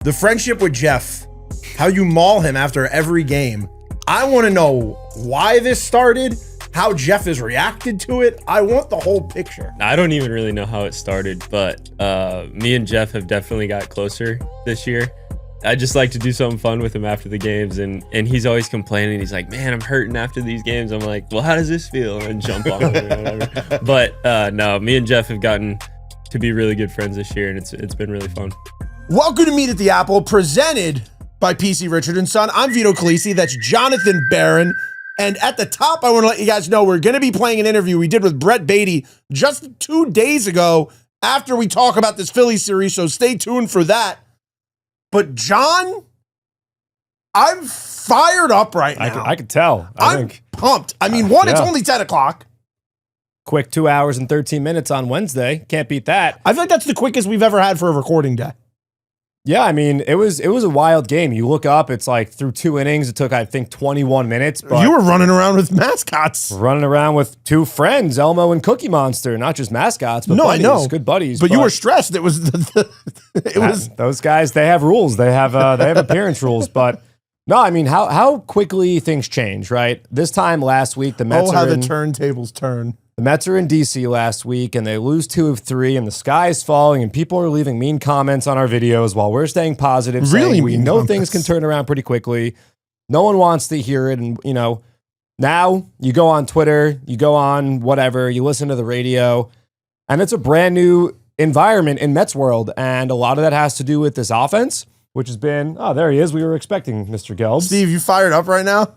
The friendship with Jeff, how you maul him after every game. I want to know why this started, how Jeff has reacted to it. I want the whole picture. I don't even really know how it started, but me and Jeff have definitely got closer this year. I just like to do something fun with him after the games, and he's always complaining. He's like, man, I'm hurting after these games. I'm like, well, how does this feel? And jump on him or whatever. But no, me and Jeff have gotten to be really good friends this year, and it's been really fun. Welcome to Meet at the Apple, presented by PC Richard & Son. I'm Vito Calise. That's Jonathan Barron. And at the top, I want to let you guys know we're going to be playing an interview we did with Brett Baty just 2 days ago after we talk about this Phillies series, so stay tuned for that. But John, I'm fired up right now. I could tell. I'm pumped. I mean, it's only 10 o'clock. Quick 2 hours and 13 minutes on Wednesday. Can't beat that. I feel like that's the quickest we've ever had for a recording day. Yeah, I mean, it was a wild game. You look up, it's like through 2 innings, it took, I think, 21 minutes. But you were running around with mascots. Running around with two friends, Elmo and Cookie Monster. Not just mascots, but buddies, I know. Good buddies. But you were stressed. It was those guys, they have rules. They have appearance rules. But no, I mean, how quickly things change, right? This time last week, the Mets how the turntables turn. The Mets are in D.C. last week, and they lose 2 of 3, and the sky is falling, and people are leaving mean comments on our videos while we're staying positive, saying we know things can turn around pretty quickly. No one wants to hear it, and, now you go on Twitter, you go on whatever, you listen to the radio, and it's a brand new environment in Mets world, and a lot of that has to do with this offense, which has been, there he is, we were expecting Mr. Gelbs. Steve, you fired up right now?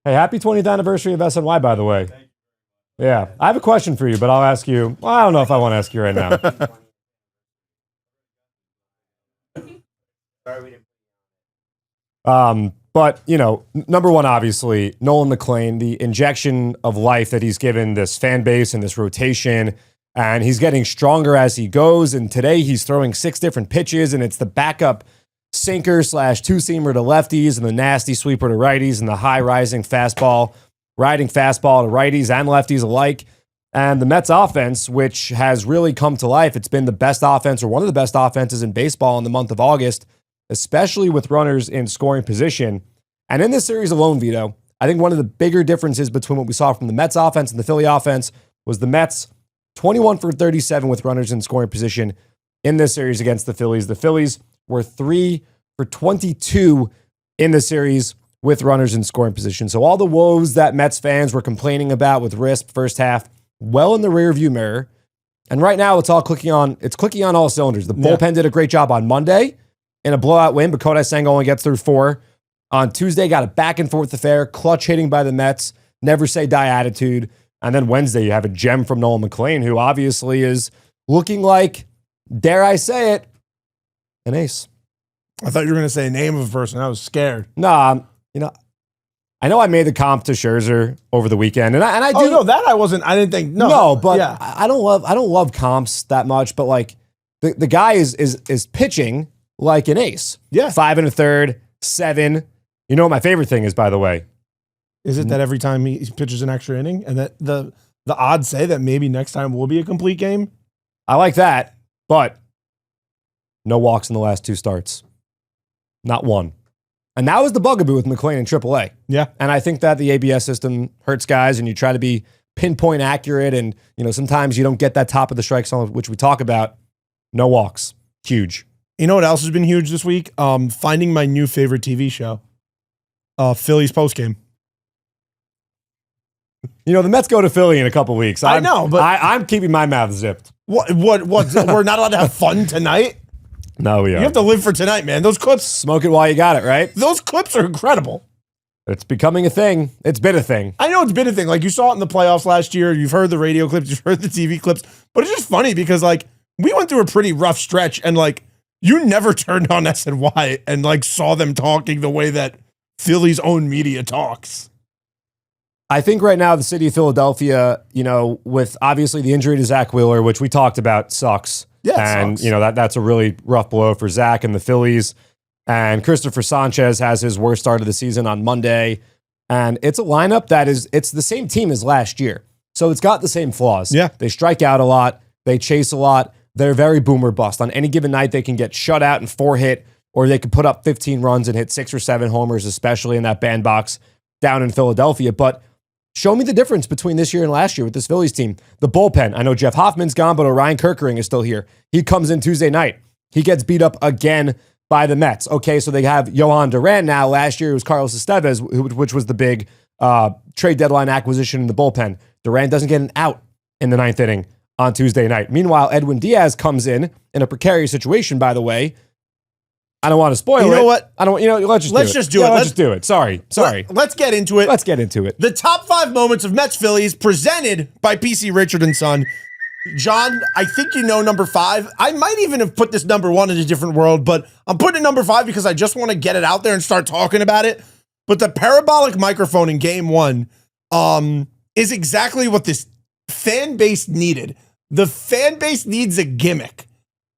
Hey, happy 20th anniversary of SNY, by the way. Yeah, I have a question for you, but I'll ask you. Well, I don't know if I want to ask you right now. But, number one, obviously, Nolan McLean, the injection of life that he's given this fan base and this rotation, and he's getting stronger as he goes. And today he's throwing 6 different pitches, and it's the backup sinker / two-seamer to lefties and the nasty sweeper to righties and the high-rising fastball. Riding fastball to righties and lefties alike. And the Mets offense, which has really come to life, it's been the best offense or one of the best offenses in baseball in the month of August, especially with runners in scoring position. And in this series alone, Vito, I think one of the bigger differences between what we saw from the Mets offense and the Philly offense was the Mets 21 for 37 with runners in scoring position in this series against the Phillies. The Phillies were 3 for 22 in the series with runners in scoring position. So all the woes that Mets fans were complaining about with RISP first half, well in the rearview mirror. And right now it's clicking on all cylinders. The bullpen did a great job on Monday in a blowout win, but Kodai Senga only gets through 4. On Tuesday, got a back and forth affair, clutch hitting by the Mets, never say die attitude. And then Wednesday, you have a gem from Nolan McLean, who obviously is looking like, dare I say it, an ace. I thought you were going to say a name of a person. I was scared. Nah, I know I made the comp to Scherzer over the weekend, and I do. Oh no, that I wasn't. I didn't think. No, but yeah. I don't love comps that much. But like the guy is pitching like an ace. Yeah, 5 1/3, 7. You know what my favorite thing is, by the way? Is it that every time he pitches an extra inning, and that the odds say that maybe next time will be a complete game? I like that, but no walks in the last 2 starts, not one. And that was the bugaboo with McLean in AAA. Yeah. And I think that the ABS system hurts guys, and you try to be pinpoint accurate, and sometimes you don't get that top of the strike zone, which we talk about. No walks. Huge. You know what else has been huge this week? Finding my new favorite TV show. Phillies postgame. The Mets go to Philly in a couple weeks. I know, but I'm keeping my mouth zipped. What? We're not allowed to have fun tonight? No, we are. You have to live for tonight, man. Those clips. Smoke it while you got it, right? Those clips are incredible. It's becoming a thing. It's been a thing. I know it's been a thing. Like, you saw it in the playoffs last year. You've heard the radio clips. You've heard the TV clips. But it's just funny because, we went through a pretty rough stretch, and, you never turned on SNY and, saw them talking the way that Philly's own media talks. I think right now the city of Philadelphia, with obviously the injury to Zach Wheeler, which we talked about, sucks. Yeah, and that's a really rough blow for Zach and the Phillies. And Christopher Sanchez has his worst start of the season on Monday. And it's a lineup it's the same team as last year. So it's got the same flaws. Yeah. They strike out a lot. They chase a lot. They're very boomer bust. On any given night, they can get shut out and 4 hit. or they could put up 15 runs and hit 6 or 7 homers, especially in that bandbox down in Philadelphia. But show me the difference between this year and last year with this Phillies team. The bullpen, I know Jeff Hoffman's gone, but Orion Kerkering is still here. He comes in Tuesday night. He gets beat up again by the Mets. Okay, so they have Jhoan Duran now. Last year it was Carlos Estevez, which was the big trade deadline acquisition in the bullpen. Duran doesn't get an out in the 9th inning on Tuesday night. Meanwhile, Edwin Díaz comes in a precarious situation, by the way. I don't want to spoil it. You know what? I don't. Let's just do it. Let's just do it. Sorry. Let's get into it. Let's get into it. The top 5 moments of Mets-Phillies presented by PC Richard & Son. Jhoan, I think you know number 5. I might even have put this number 1 in a different world, but I'm putting it number 5 because I just want to get it out there and start talking about it. But the parabolic microphone in Game 1 is exactly what this fan base needed. The fan base needs a gimmick.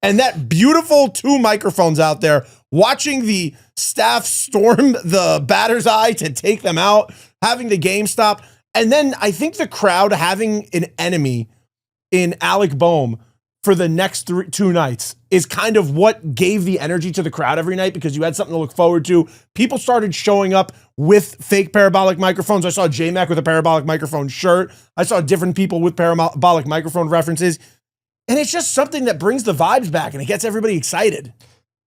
And that beautiful 2 microphones out there, watching the staff storm the batter's eye to take them out, having the game stop. And then I think the crowd having an enemy in Alec Boehm for the next 2 nights is kind of what gave the energy to the crowd every night, because you had something to look forward to. People started showing up with fake parabolic microphones. I saw J-Mac with a parabolic microphone shirt. I saw different people with parabolic microphone references. And it's just something that brings the vibes back and it gets everybody excited.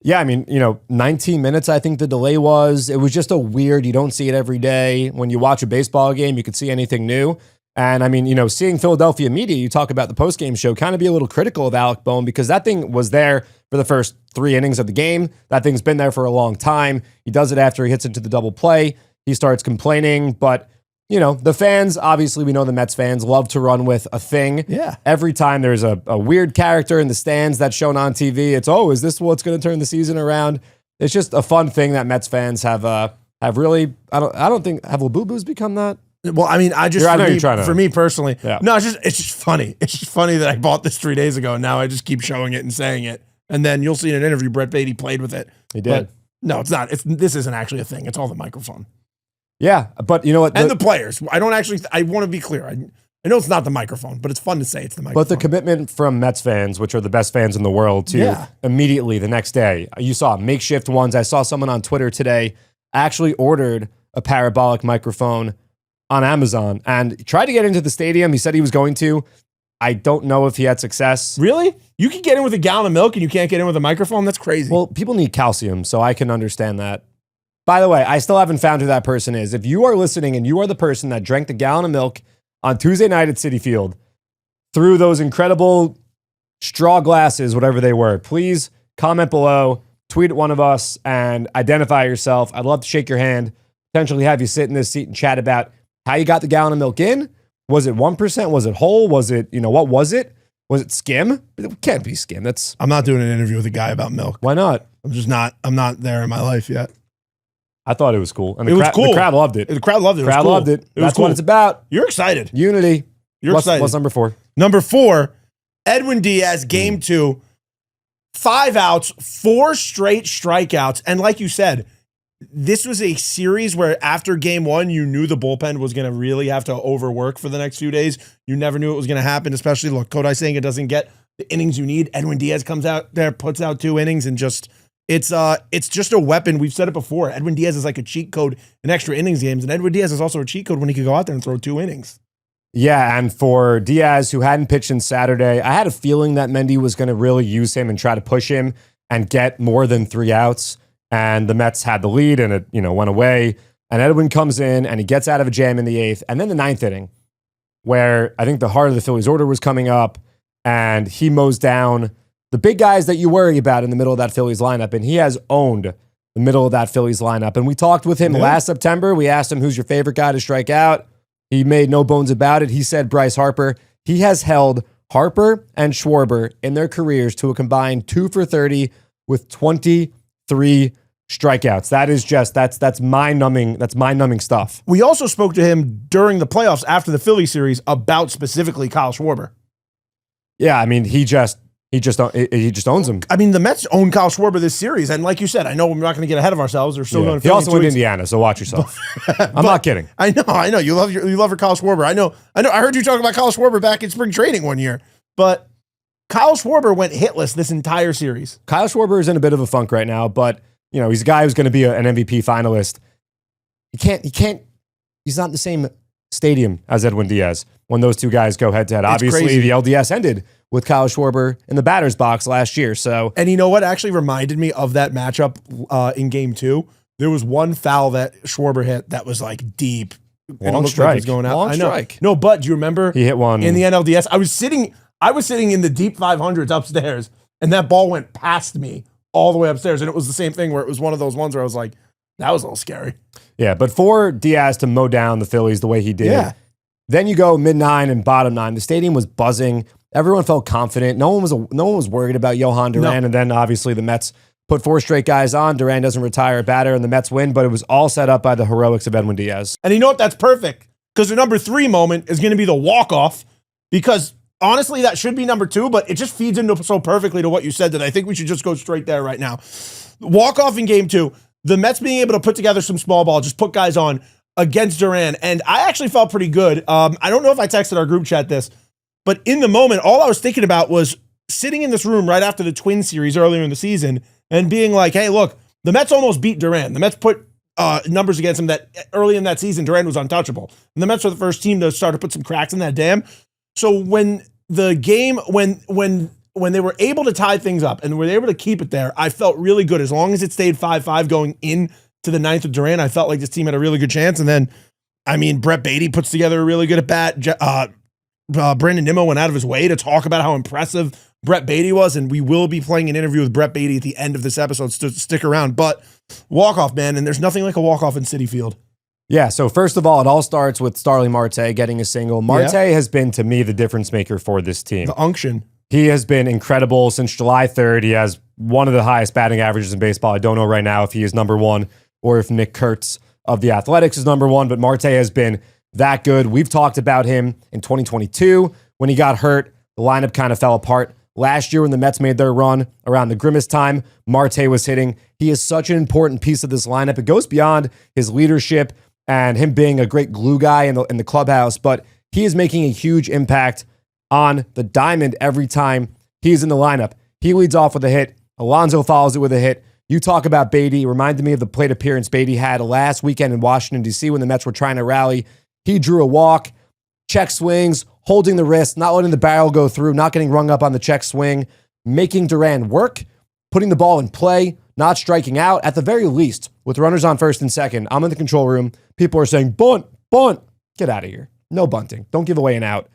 Yeah, I mean, 19 minutes, I think the delay was. It was just a weird, you don't see it every day. When you watch a baseball game, you could see anything new. And I mean, seeing Philadelphia media, you talk about the postgame show, kind of be a little critical of Alec Boehm, because that thing was there for the first 3 innings of the game. That thing's been there for a long time. He does it after he hits into the double play. He starts complaining, but the fans, obviously we know the Mets fans love to run with a thing. Yeah. Every time there's a weird character in the stands that's shown on TV, it's, is this what's going to turn the season around? It's just a fun thing that Mets fans have really, I don't think, have Labubu's become that? Well, I mean, for me personally, yeah. No, it's just funny. It's just funny that I bought this 3 days ago and now I just keep showing it and saying it. And then you'll see in an interview, Brett Baty played with it. He did. But no, it's not. This isn't actually a thing. It's all the microphone. Yeah, but you know what? And the players. I want to be clear. I know it's not the microphone, but it's fun to say it's the microphone. But the commitment from Mets fans, which are the best fans in the world, to immediately the next day. You saw makeshift ones. I saw someone on Twitter today actually ordered a parabolic microphone on Amazon and tried to get into the stadium. He said he was going to. I don't know if he had success. Really? You can get in with a gallon of milk and you can't get in with a microphone? That's crazy. Well, people need calcium, so I can understand that. By the way, I still haven't found who that person is. If you are listening and you are the person that drank the gallon of milk on Tuesday night at Citi Field through those incredible straw glasses, whatever they were, please comment below, tweet at one of us, and identify yourself. I'd love to shake your hand, potentially have you sit in this seat and chat about how you got the gallon of milk in. Was it 1%? Was it whole? Was it, what was it? Was it skim? It can't be skim. I'm not doing an interview with a guy about milk. Why not? I'm not there in my life yet. I thought it was cool. And it was cool. The crowd loved it. The crowd loved it. The crowd loved it. That's what it's about. You're excited. Unity. You're excited. What's number 4? Number 4, Edwin Díaz, Game 2, 5 outs, 4 straight strikeouts. And like you said, this was a series where after Game 1, you knew the bullpen was going to really have to overwork for the next few days. You never knew it was going to happen, especially, look, Kodai saying it doesn't get the innings you need. Edwin Díaz comes out there, puts out 2 innings, and just... It's just a weapon. We've said it before. Edwin Díaz is like a cheat code in extra innings games, and Edwin Díaz is also a cheat code when he could go out there and throw 2 innings. Yeah, and for Díaz, who hadn't pitched in Saturday, I had a feeling that Mendy was going to really use him and try to push him and get more than 3 outs. And the Mets had the lead, and it went away. And Edwin comes in, and he gets out of a jam in the 8th, and then the 9th inning, where I think the heart of the Phillies order was coming up, and he mows down the big guys that you worry about in the middle of that Phillies lineup, and he has owned the middle of that Phillies lineup. And we talked with him last September. We asked him, who's your favorite guy to strike out? He made no bones about it. He said Bryce Harper. He has held Harper and Schwarber in their careers to a combined 2 for 30 with 23 strikeouts. That is just, that's mind-numbing. That's mind-numbing stuff. We also spoke to him during the playoffs after the Philly series about specifically Kyle Schwarber. Yeah, I mean, he just owns him. I mean, the Mets own Kyle Schwarber this series, and like you said, I know we're not going to get ahead of ourselves. They're still going to. He also went to Indiana, so watch yourself. I'm not kidding. I know. You love your Kyle Schwarber. I know. I heard you talk about Kyle Schwarber back in spring training one year, but Kyle Schwarber went hitless this entire series. Kyle Schwarber is in a bit of a funk right now, but he's a guy who's going to be an MVP finalist. He's not in the same stadium as Edwin Díaz when those two guys go head to head. Obviously, crazy. the LDS ended with Kyle Schwarber in the batter's box last year. So, and you know what actually reminded me of that matchup in game 2? There was one foul that Schwarber hit that was like deep. Long strike. Was going out. Long I know. strike. No, but do you remember he hit one in the NLDS? I was sitting in the deep 500s upstairs, and that ball went past me all the way upstairs. And it was the same thing where it was one of those ones where I was like, that was a little scary. Yeah, but for Díaz to mow down the Phillies the way he did, then you go mid-9 and bottom 9. The stadium was buzzing. Everyone felt confident. No one was worried about Jhoan Duran. No. And then obviously the Mets put 4 straight guys on. Duran doesn't retire a batter, and the Mets win. But it was all set up by the heroics of Edwin Díaz. And you know what? That's perfect, because the number 3 moment is going to be the walk-off, because honestly, that should be number 2, but it just feeds into so perfectly to what you said that I think we should just go straight there right now. Walk-off in game 2. The Mets being able to put together some small ball, just put guys on against Duran. And I actually felt pretty good. I don't know if I texted our group chat this, but in the moment, all I was thinking about was sitting in this room right after the Twins series earlier in the season and being like, hey, look, the Mets almost beat Duran. The Mets put numbers against him that early in that season, Duran was untouchable. And the Mets were the first team to start to put some cracks in that dam. So when the game, when they were able to tie things up and were able to keep it there, I felt really good. As long as it stayed 5-5 going into the 9th with Duran, I felt like this team had a really good chance. And then, I mean, Brett Baty puts together a really good at bat. Brandon Nimmo went out of his way to talk about how impressive Brett Baty was, and we will be playing an interview with Brett Baty at the end of this episode, so stick around. But walk-off, man, and there's nothing like a walk-off in Citi Field. Yeah, so first of all, it all starts with Starling Marte getting a single. Marte has been, to me, the difference maker for this team. The unction. He has been incredible since July 3rd. He has one of the highest batting averages in baseball. I don't know right now if he is number 1 or if Nick Kurtz of the Athletics is number 1, but Marte has been that good. We've talked about him in 2022 when he got hurt. The lineup kind of fell apart. Last year when the Mets made their run around the grimmest time, Marte was hitting. He is such an important piece of this lineup. It goes beyond his leadership and him being a great glue guy in the clubhouse, but he is making a huge impact on the diamond every time he's in the lineup. He leads off with a hit. Alonso follows it with a hit. You talk about Baty. It reminded me of the plate appearance Baty had last weekend in Washington, D.C. when the Mets were trying to rally. He drew a walk, check swings, holding the wrist, not letting the barrel go through, not getting rung up on the check swing, making Duran work, putting the ball in play, not striking out. At the very least, with runners on first and second, I'm in the control room. People are saying, bunt. Get out of here. No bunting. Don't give away an out.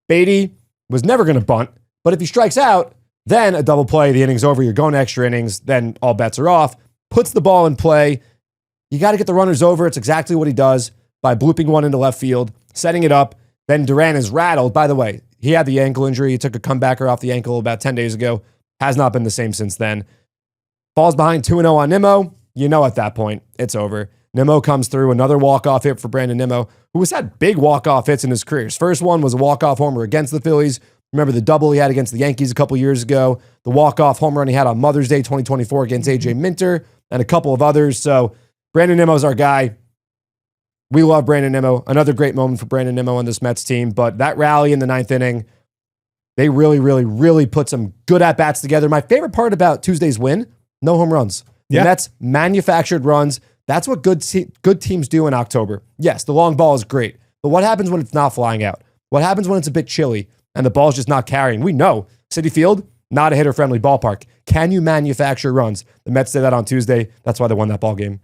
Baty was never going to bunt, but if he strikes out, then a double play, the inning's over, you're going to extra innings, then all bets are off. Puts the ball in play. You got to get the runners over. It's exactly what he does by blooping one into left field, setting it up. Then Duran is rattled. By the way, he had the ankle injury. He took a comebacker off the ankle about 10 days ago. Has not been the same since then. Falls behind 2-0 on Nimmo. You know at that point, it's over. Nimmo comes through, another walk-off hit for Brandon Nimmo, who has had big walk-off hits in his career. His first one was a walk-off homer against the Phillies. Remember the double he had against the Yankees a couple years ago, the walk-off home run he had on Mother's Day 2024 against A.J. Minter, and a couple of others. So Brandon Nimmo's our guy. We love Brandon Nimmo. Another great moment for Brandon Nimmo on this Mets team. But that rally in the 9th inning, they really put some good at-bats together. My favorite part about Tuesday's win, no home runs. The Mets manufactured runs. That's what good teams do in October. Yes, the long ball is great. But what happens when it's not flying out? What happens when it's a bit chilly and the ball's just not carrying? We know Citi Field, not a hitter-friendly ballpark. Can you manufacture runs? The Mets did that on Tuesday. That's why they won that ball game.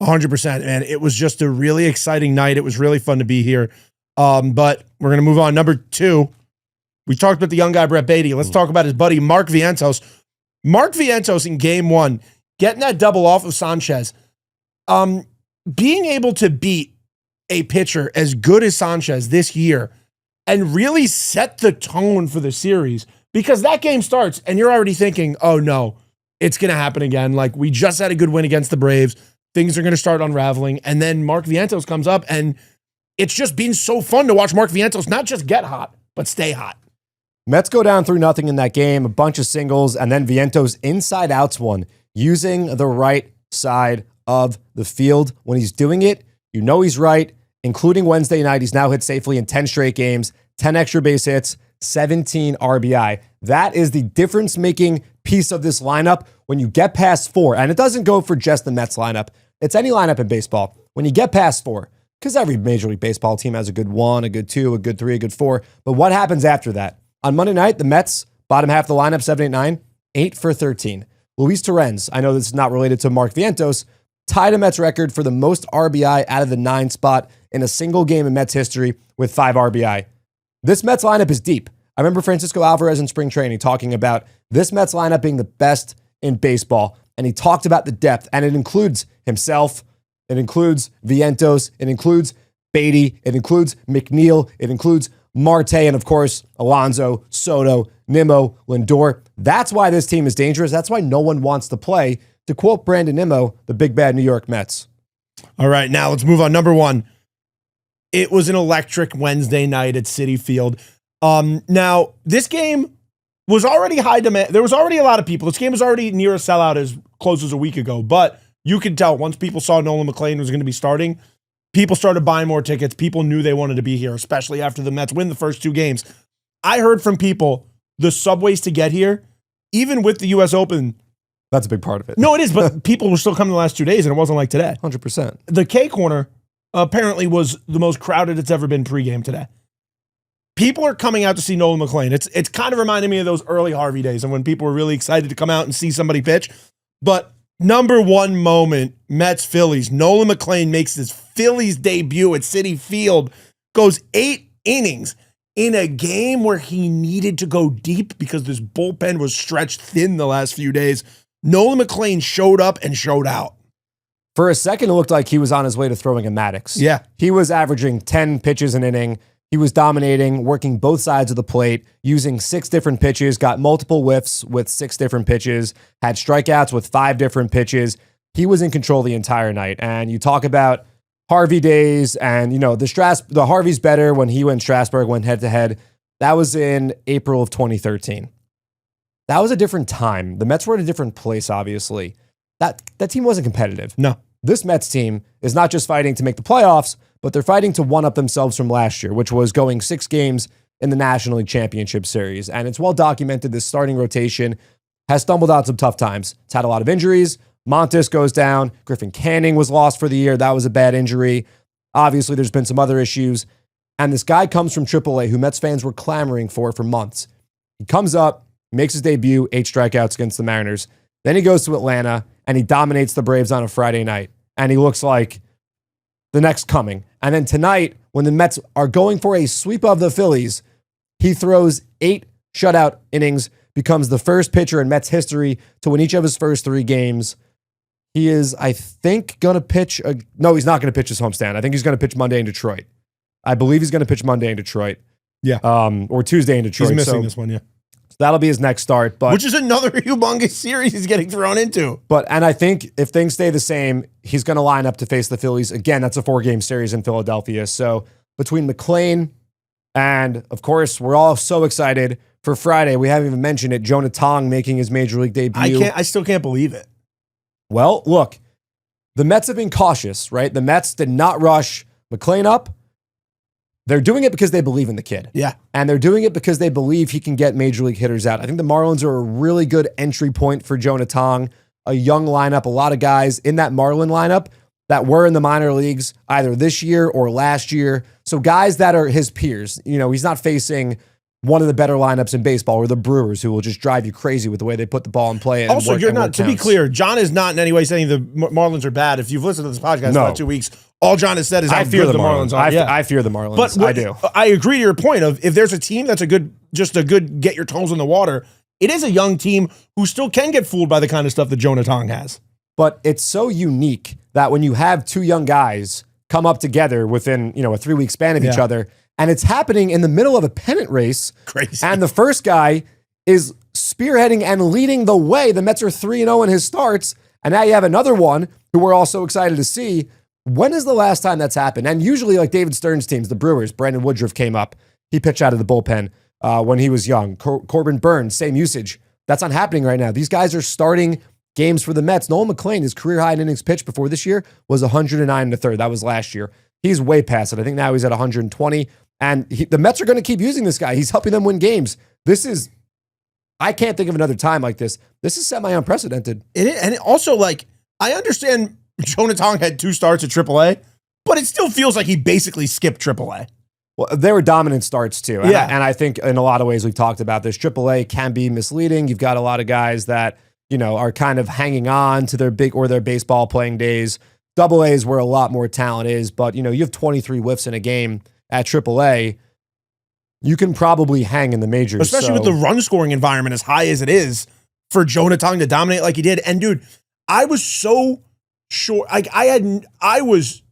100%. And it was just a really exciting night. It was really fun to be here. But we're going to move on. Number 2, we talked about the young guy, Brett Baty. Let's talk about his buddy, Mark Vientos. Mark Vientos in game 1, getting that double off of Sanchez. Being able to beat a pitcher as good as Sanchez this year and really set the tone for the series, because that game starts and you're already thinking, oh no, it's going to happen again. Like, we just had a good win against the Braves. Things are going to start unraveling. And then Mark Vientos comes up, and it's just been so fun to watch Mark Vientos not just get hot, but stay hot. Mets go down 3-0 in that game, a bunch of singles, and then Vientos inside outs one using the right side of the field. When he's doing it, you know he's right, including Wednesday night. He's now hit safely in 10 straight games, 10 extra base hits, 17 RBI. That is the difference-making piece of this lineup. When you get past 4, and it doesn't go for just the Mets lineup, it's any lineup in baseball. When you get past 4, because every Major League Baseball team has a good 1, a good 2, a good 3, a good 4. But what happens after that? On Monday night, the Mets, bottom half of the lineup, 7, 8, 9, 8 for 13. Luis Torrens, I know this is not related to Mark Vientos, tied a Mets record for the most RBI out of the 9 spot in a single game in Mets history with 5 RBI. This Mets lineup is deep. I remember Francisco Alvarez in spring training talking about this Mets lineup being the best in baseball. And he talked about the depth, and it includes himself, it includes Vientos, it includes Baty, it includes McNeil, it includes Marte, and of course, Alonso, Soto, Nimmo, Lindor. That's why this team is dangerous. That's why no one wants to play. To quote Brandon Nimmo, the big bad New York Mets. All right, now let's move on. Number 1. It was an electric Wednesday night at Citi Field. Now, this game was already high demand. There was already a lot of people. This game was already near a sellout as close as a week ago. But you could tell once people saw Nolan McLean was going to be starting, people started buying more tickets. People knew they wanted to be here, especially after the Mets win the first 2 games. I heard from people the subways to get here, even with the U.S. Open. That's a big part of it. No, it is, but people were still coming the last 2 days, and it wasn't like today. 100%. The K Corner apparently was the most crowded it's ever been pregame today. People are coming out to see Nolan McLean. It's kind of reminding me of those early Harvey days and when people were really excited to come out and see somebody pitch. But number 1 moment, Mets-Phillies. Nolan McLean makes his Phillies debut at Citi Field, goes 8 innings in a game where he needed to go deep because this bullpen was stretched thin the last few days. Nolan McLean showed up and showed out. For a second, it looked like he was on his way to throwing a Maddox. Yeah. He was averaging 10 pitches an inning. He was dominating, working both sides of the plate, using 6 different pitches, got multiple whiffs with 6 different pitches, had strikeouts with 5 different pitches. He was in control the entire night. And you talk about Harvey days and, you know, the Harvey's better when he went Strasburg, went head to head. That was in April of 2013. That was a different time. The Mets were in a different place, obviously. That team wasn't competitive. No. This Mets team is not just fighting to make the playoffs, but they're fighting to one-up themselves from last year, which was going 6 games in the National League Championship Series. And it's well documented this starting rotation has stumbled out some tough times. It's had a lot of injuries. Montes goes down. Griffin Canning was lost for the year. That was a bad injury. Obviously, there's been some other issues. And this guy comes from AAA, who Mets fans were clamoring for months. He comes up, makes his debut, 8 strikeouts against the Mariners. Then he goes to Atlanta, and he dominates the Braves on a Friday night. And he looks like the next coming. And then tonight, when the Mets are going for a sweep of the Phillies, he throws 8 shutout innings, becomes the first pitcher in Mets history to win each of his first 3 games. He is, I think, going to pitch. No, he's not going to pitch his homestand. I think he's going to pitch Monday in Detroit. I believe he's going to pitch Monday in Detroit. Yeah. Or Tuesday in Detroit. He's missing this one, yeah. So that'll be his next start. But which is another humongous series he's getting thrown into. And I think if things stay the same, he's going to line up to face the Phillies. Again, that's a 4-game series in Philadelphia. So between McLean and, of course, we're all so excited for Friday. We haven't even mentioned it. Jonah Tong making his Major League debut. I still can't believe it. Well, look, the Mets have been cautious, right? The Mets did not rush McLean up. They're doing it because they believe in the kid. Yeah. And they're doing it because they believe he can get Major League hitters out. I think the Marlins are a really good entry point for Jonah Tong, a young lineup, a lot of guys in that Marlin lineup that were in the minor leagues either this year or last year. So guys that are his peers. You know, he's not facing one of the better lineups in baseball or the Brewers, who will just drive you crazy with the way they put the ball in play. Also, you're not, to be clear, John is not in any way saying the Marlins are bad. If you've listened to this podcast for about 2 weeks, all John has said is how good the Marlins are. I fear the Marlins. But I do. I agree to your point of if there's a team that's just a good get your toes in the water, it is a young team who still can get fooled by the kind of stuff that Jonah Tong has. But it's so unique that when you have 2 young guys come up together within, a 3-week span of each other, and it's happening in the middle of a pennant race. Crazy. And the first guy is spearheading and leading the way. The Mets are 3-0 in his starts. And now you have another one who we're all so excited to see. When is the last time that's happened? And usually, like David Stern's teams, the Brewers, Brandon Woodruff came up. He pitched out of the bullpen when he was young. Corbin Burns, same usage. That's not happening right now. These guys are starting games for the Mets. Nolan McLean, his career high in innings pitched before this year was 109 1/3. That was last year. He's way past it. I think now he's at 120. And the Mets are going to keep using this guy. He's helping them win games. This is I can't think of another time like this. This is semi-unprecedented. And it also, like, I understand Jonah Tong had 2 starts at AAA, but it still feels like he basically skipped AAA. Well, they were dominant starts too. Yeah. And I think in a lot of ways we've talked about this. AAA can be misleading. You've got a lot of guys that, are kind of hanging on to their baseball playing days. AA is where a lot more talent is, but you have 23 whiffs in a game at AAA. You can probably hang in the majors. Especially with the run scoring environment as high as it is for Jonah Tong to dominate like he did. And dude, I was so sure, I was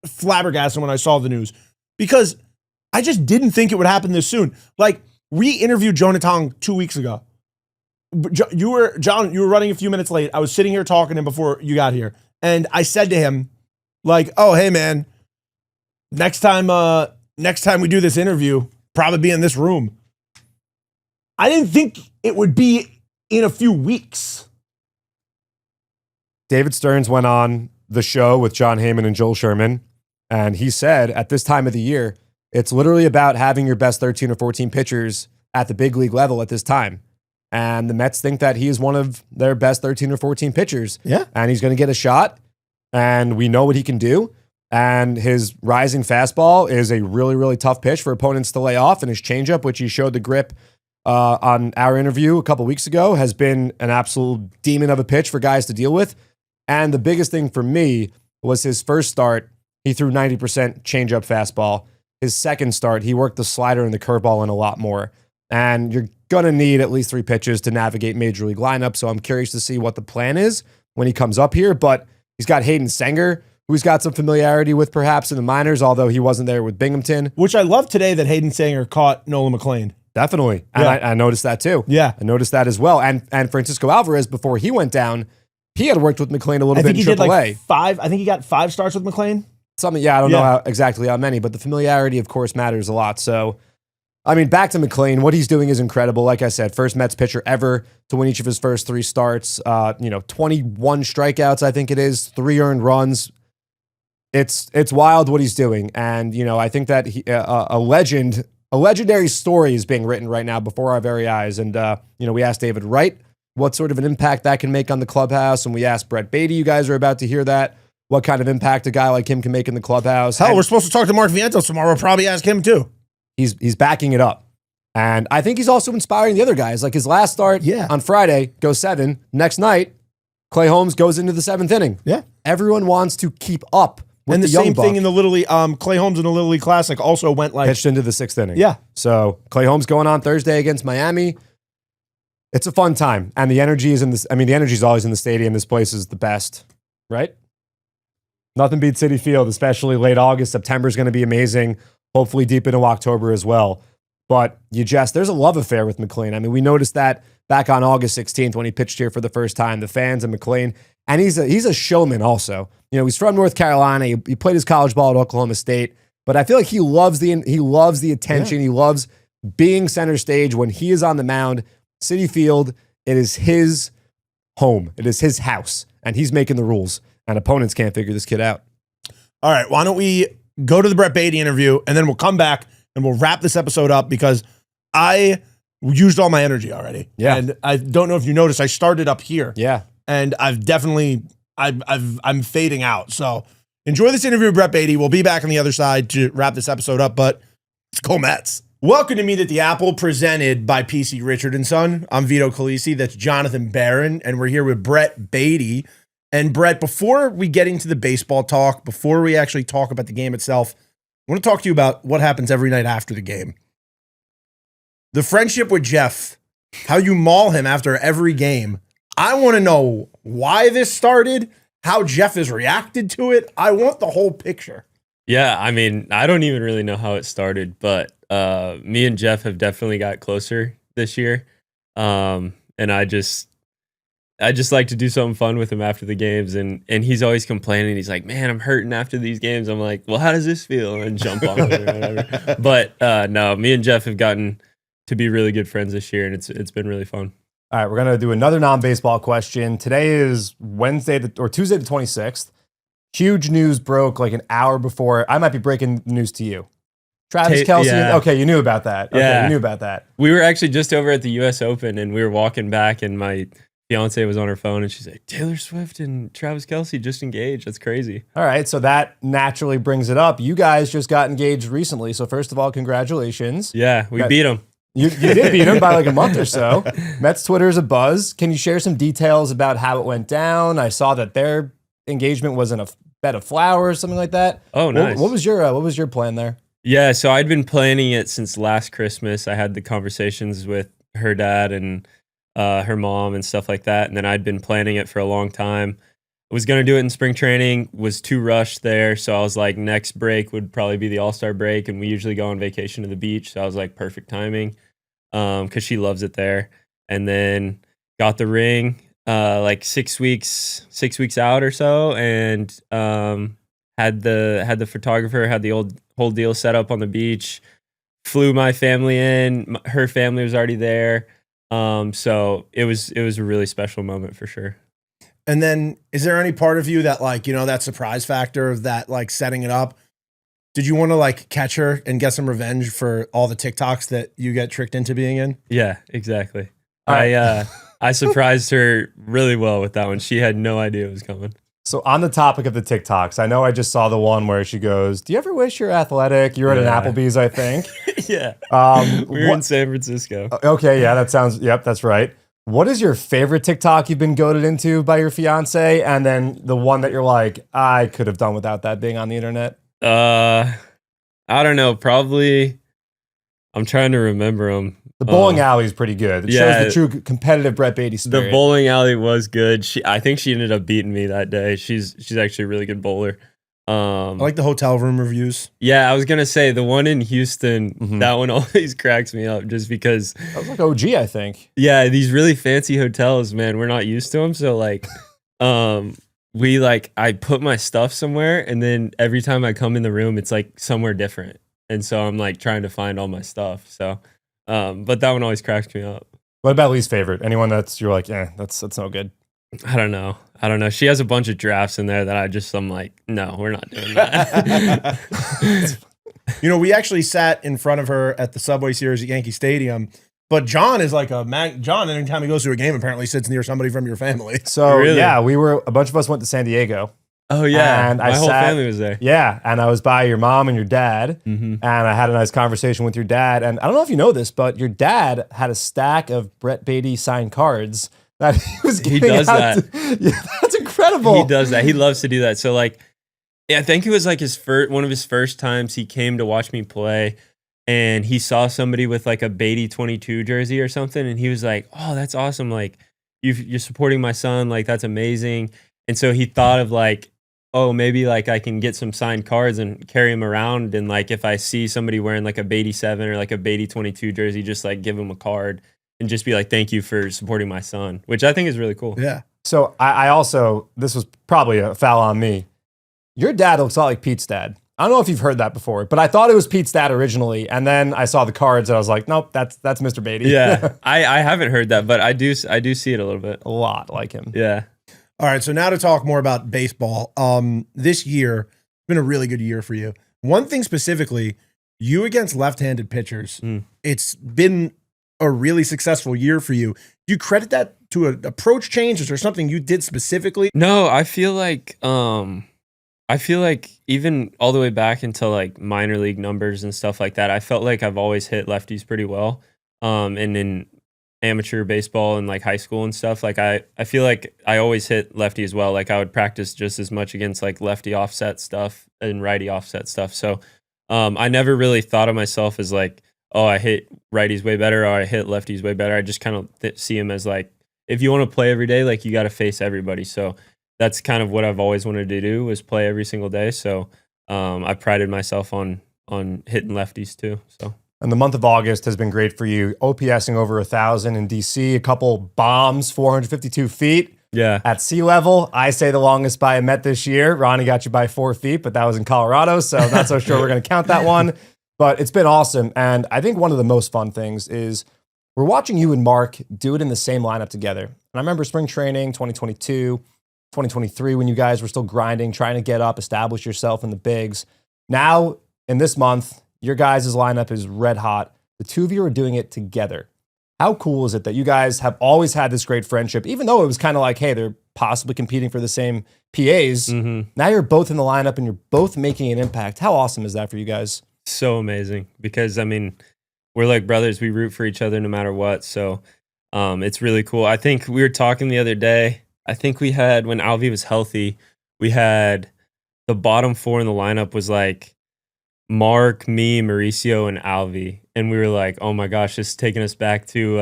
flabbergasted when I saw the news because I just didn't think it would happen this soon. Like, we interviewed Jonah Tong 2 weeks ago. You were running a few minutes late. I was sitting here talking to him before you got here. And I said to him, like, oh, hey man, next time we do this interview, probably be in this room. I didn't think it would be in a few weeks. David Stearns went on the show with John Heyman and Joel Sherman, and he said at this time of the year, it's literally about having your best 13 or 14 pitchers at the big league level at this time. And the Mets think that he is one of their best 13 or 14 pitchers. Yeah. And he's going to get a shot, and we know what he can do. And his rising fastball is a really, really tough pitch for opponents to lay off. And his changeup, which he showed the grip on our interview a couple weeks ago, has been an absolute demon of a pitch for guys to deal with. And the biggest thing for me was his first start, he threw 90% changeup fastball. His second start, he worked the slider and the curveball in a lot more. And you're going to need at least 3 pitches to navigate major league lineup. So I'm curious to see what the plan is when he comes up here. But he's got Hayden Senger, who's got some familiarity with perhaps in the minors, although he wasn't there with Binghamton. Which I love today that Hayden Senger caught Nolan McLean. Definitely. And Yeah. I noticed that too. Yeah. I noticed that as well. And Francisco Alvarez, before he went down, he had worked with McLean a little I bit think he in did AAA. like 5. I think he got 5 starts with McLean. Something, I don't know exactly how many, but the familiarity, of course, matters a lot. So, I mean, back to McLean, what he's doing is incredible. Like I said, first Mets pitcher ever to win each of his first 3 starts. 21 strikeouts, I think it is, 3 earned runs. It's wild what he's doing, and I think that a legendary story is being written right now before our very eyes. And we asked David Wright what sort of an impact that can make on the clubhouse, and we asked Brett Baty. You guys are about to hear that. What kind of impact a guy like him can make in the clubhouse? Hell, we're supposed to talk to Mark Vientos tomorrow. We'll probably ask him too. He's backing it up. And I think he's also inspiring the other guys. Like his last start on Friday, goes 7. Next night, Clay Holmes goes into the 7th inning. Yeah. Everyone wants to keep up with And the young same buck. thing in the Little League. Clay Holmes in the Little League Classic also went like Pitched into the 6th inning. Yeah. So Clay Holmes going on Thursday against Miami. It's a fun time. And the energy is in this. I mean, the energy is always in the stadium. This place is the best, right? Nothing beats Citi Field, especially late August. September is going to be amazing. Hopefully deep into October as well. But there's a love affair with McLean. I mean, we noticed that back on August 16th when he pitched here for the first time, the fans and McLean. And he's a showman also. He's from North Carolina. He played his college ball at Oklahoma State. But I feel like he loves the attention. Yeah. He loves being center stage when he is on the mound. Citi Field, it is his home. It is his house. And he's making the rules. And opponents can't figure this kid out. All right, why don't we go to the Brett Baty interview, and then we'll come back and we'll wrap this episode up because I used all my energy already. Yeah. And I don't know if you noticed, I started up here. Yeah. And I'm fading out. So enjoy this interview with Brett Baty. We'll be back on the other side to wrap this episode up, but let's go Mets. Welcome to Meet at the Apple, presented by PC Richard & Son. I'm Vito Calise. That's Jonathan Barron, and we're here with Brett Baty. And Brett, before we get into the baseball talk, before we actually talk about the game itself, I want to talk to you about what happens every night after the game. The friendship with Jeff, how you maul him after every game. I want to know why this started, how Jeff has reacted to it. I want the whole picture. Yeah, I mean, I don't even really know how it started, but me and Jeff have definitely got closer this year. And I just like to do something fun with him after the games, and he's always complaining. He's like, man, I'm hurting after these games. I'm like, well, how does this feel? And jump on it or whatever. But no, me and Jeff have gotten to be really good friends this year, and it's been really fun. All right, we're going to do another non-baseball question. Today is Tuesday the 26th. Huge news broke like an hour before. I might be breaking the news to you. Travis Kelce. Yeah. Okay, you knew about that. Okay, Yeah. you knew about that. We were actually just over at the U.S. Open, and we were walking back, and my fiance was on her phone, and she's like, Taylor Swift and Travis Kelce just engaged. That's crazy. All right, so that naturally brings it up. You guys just got engaged recently, so first of all, congratulations. Yeah, we beat them. You did beat him by like a month or so. Mets Twitter is a buzz. Can you share some details about how it went down? I saw that their engagement was in a bed of flowers, something like that. Oh, nice. What was your plan there? Yeah, so I'd been planning it since last Christmas. I had the conversations with her dad and her mom and stuff like that. And then I'd been planning it for a long time. I was going to do it in spring training, was too rushed there. So I was like, next break would probably be the All-Star break. And we usually go on vacation to the beach. So I was like, perfect timing because she loves it there. And then got the ring like 6 weeks out or so. And had the photographer, had the whole deal set up on the beach, flew my family in. Her family was already there. So it was a really special moment for sure. And then is there any part of you that like, you know, that surprise factor of that, like setting it up? Did you want to like catch her and get some revenge for all the TikToks that you get tricked into being in? Yeah, exactly. I surprised her really well with that one. She had no idea it was coming. So on the topic of the TikToks, I know I just saw the one where she goes, "Do you ever wish you're athletic?" You're at an Applebee's, I think. Yeah. We were in San Francisco. Okay, yeah, yep, that's right. What is your favorite TikTok you've been goaded into by your fiance? And then the one that you're like, I could have done without that being on the internet? I don't know. Probably, I'm trying to remember them. The bowling alley is pretty good. It shows the true competitive Brett Baty spirit. The bowling alley was good. I think she ended up beating me that day. She's actually a really good bowler. I like the hotel room reviews. Yeah, I was gonna say the one in Houston. That one always cracks me up just because that was like OG, I think. Yeah, these really fancy hotels, man, we're not used to them. So like, I put my stuff somewhere, and then every time I come in the room, it's like somewhere different, and so I'm like trying to find all my stuff. So, but that one always cracks me up. What about least favorite? Anyone you're like, that's no good. I don't know. She has a bunch of drafts in there that I'm like, no, we're not doing that. You know, we actually sat in front of her at the Subway Series at Yankee Stadium, but Jhoan is like Jhoan, anytime he goes to a game, apparently sits near somebody from your family. So really? Yeah, a bunch of us went to San Diego. Oh yeah, and my whole family was there. Yeah, and I was by your mom and your dad, and I had a nice conversation with your dad. And I don't know if you know this, but your dad had a stack of Brett Baty signed cards that he was giving does out that. Yeah, that's incredible. He does that. He loves to do that. So like, I think it was like one of his first times he came to watch me play, and he saw somebody with like a Baty 22 jersey or something, and he was like, "Oh, that's awesome! Like, you're supporting my son. Like, that's amazing." And so he thought of like, oh, maybe like I can get some signed cards and carry them around, and like if I see somebody wearing like a Baty 7 or like a Baty 22 jersey, just like give them a card and just be like, "Thank you for supporting my son," which I think is really cool. Yeah. So I also, this was probably a foul on me. Your dad looks a lot like Pete's dad. I don't know if you've heard that before, but I thought it was Pete's dad originally, and then I saw the cards and I was like, nope, that's Mr. Baty. Yeah, I haven't heard that, but I do see it a little bit. A lot like him. Yeah. All right, so now to talk more about baseball. This year has been a really good year for you. One thing specifically, you against left-handed pitchers, it's been a really successful year for you. Do you credit that to an approach change? Is there something you did specifically? No, I feel like even all the way back into like minor league numbers and stuff like that, I felt like I've always hit lefties pretty well. And in amateur baseball and like high school and stuff, like I feel like I always hit lefty as well. Like I would practice just as much against like lefty offset stuff and righty offset stuff. So I never really thought of myself as like, oh, I hit righties way better or I hit lefties way better. I just kind of see him as like, if you want to play every day, like you got to face everybody. So that's kind of what I've always wanted to do, was play every single day. So I prided myself on hitting lefties too. So. And the month of August has been great for you. OPSing over 1,000 in DC, a couple bombs, 452 feet. Yeah. At sea level. I say the longest by a Met this year. Ronnie got you by 4 feet, but that was in Colorado, so I'm not so sure we're going to count that one. But it's been awesome. And I think one of the most fun things is we're watching you and Mark do it in the same lineup together. And I remember spring training, 2022, 2023, when you guys were still grinding, trying to get up, establish yourself in the bigs. Now, in this month, Your guys' lineup is red hot. The two of you are doing it together. How cool is it that you guys have always had this great friendship, even though it was kind of like, hey, they're possibly competing for the same PAs. Now you're both in the lineup and you're both making an impact. How awesome is that for you guys? So amazing, because I mean, we're like brothers. We root for each other no matter what. So it's really cool. I think we were talking the other day. I think we had, when Alvi was healthy, we had the bottom four in the lineup was like Mark, me, Mauricio, and Alvi. And we were like, oh my gosh, this is taking us back to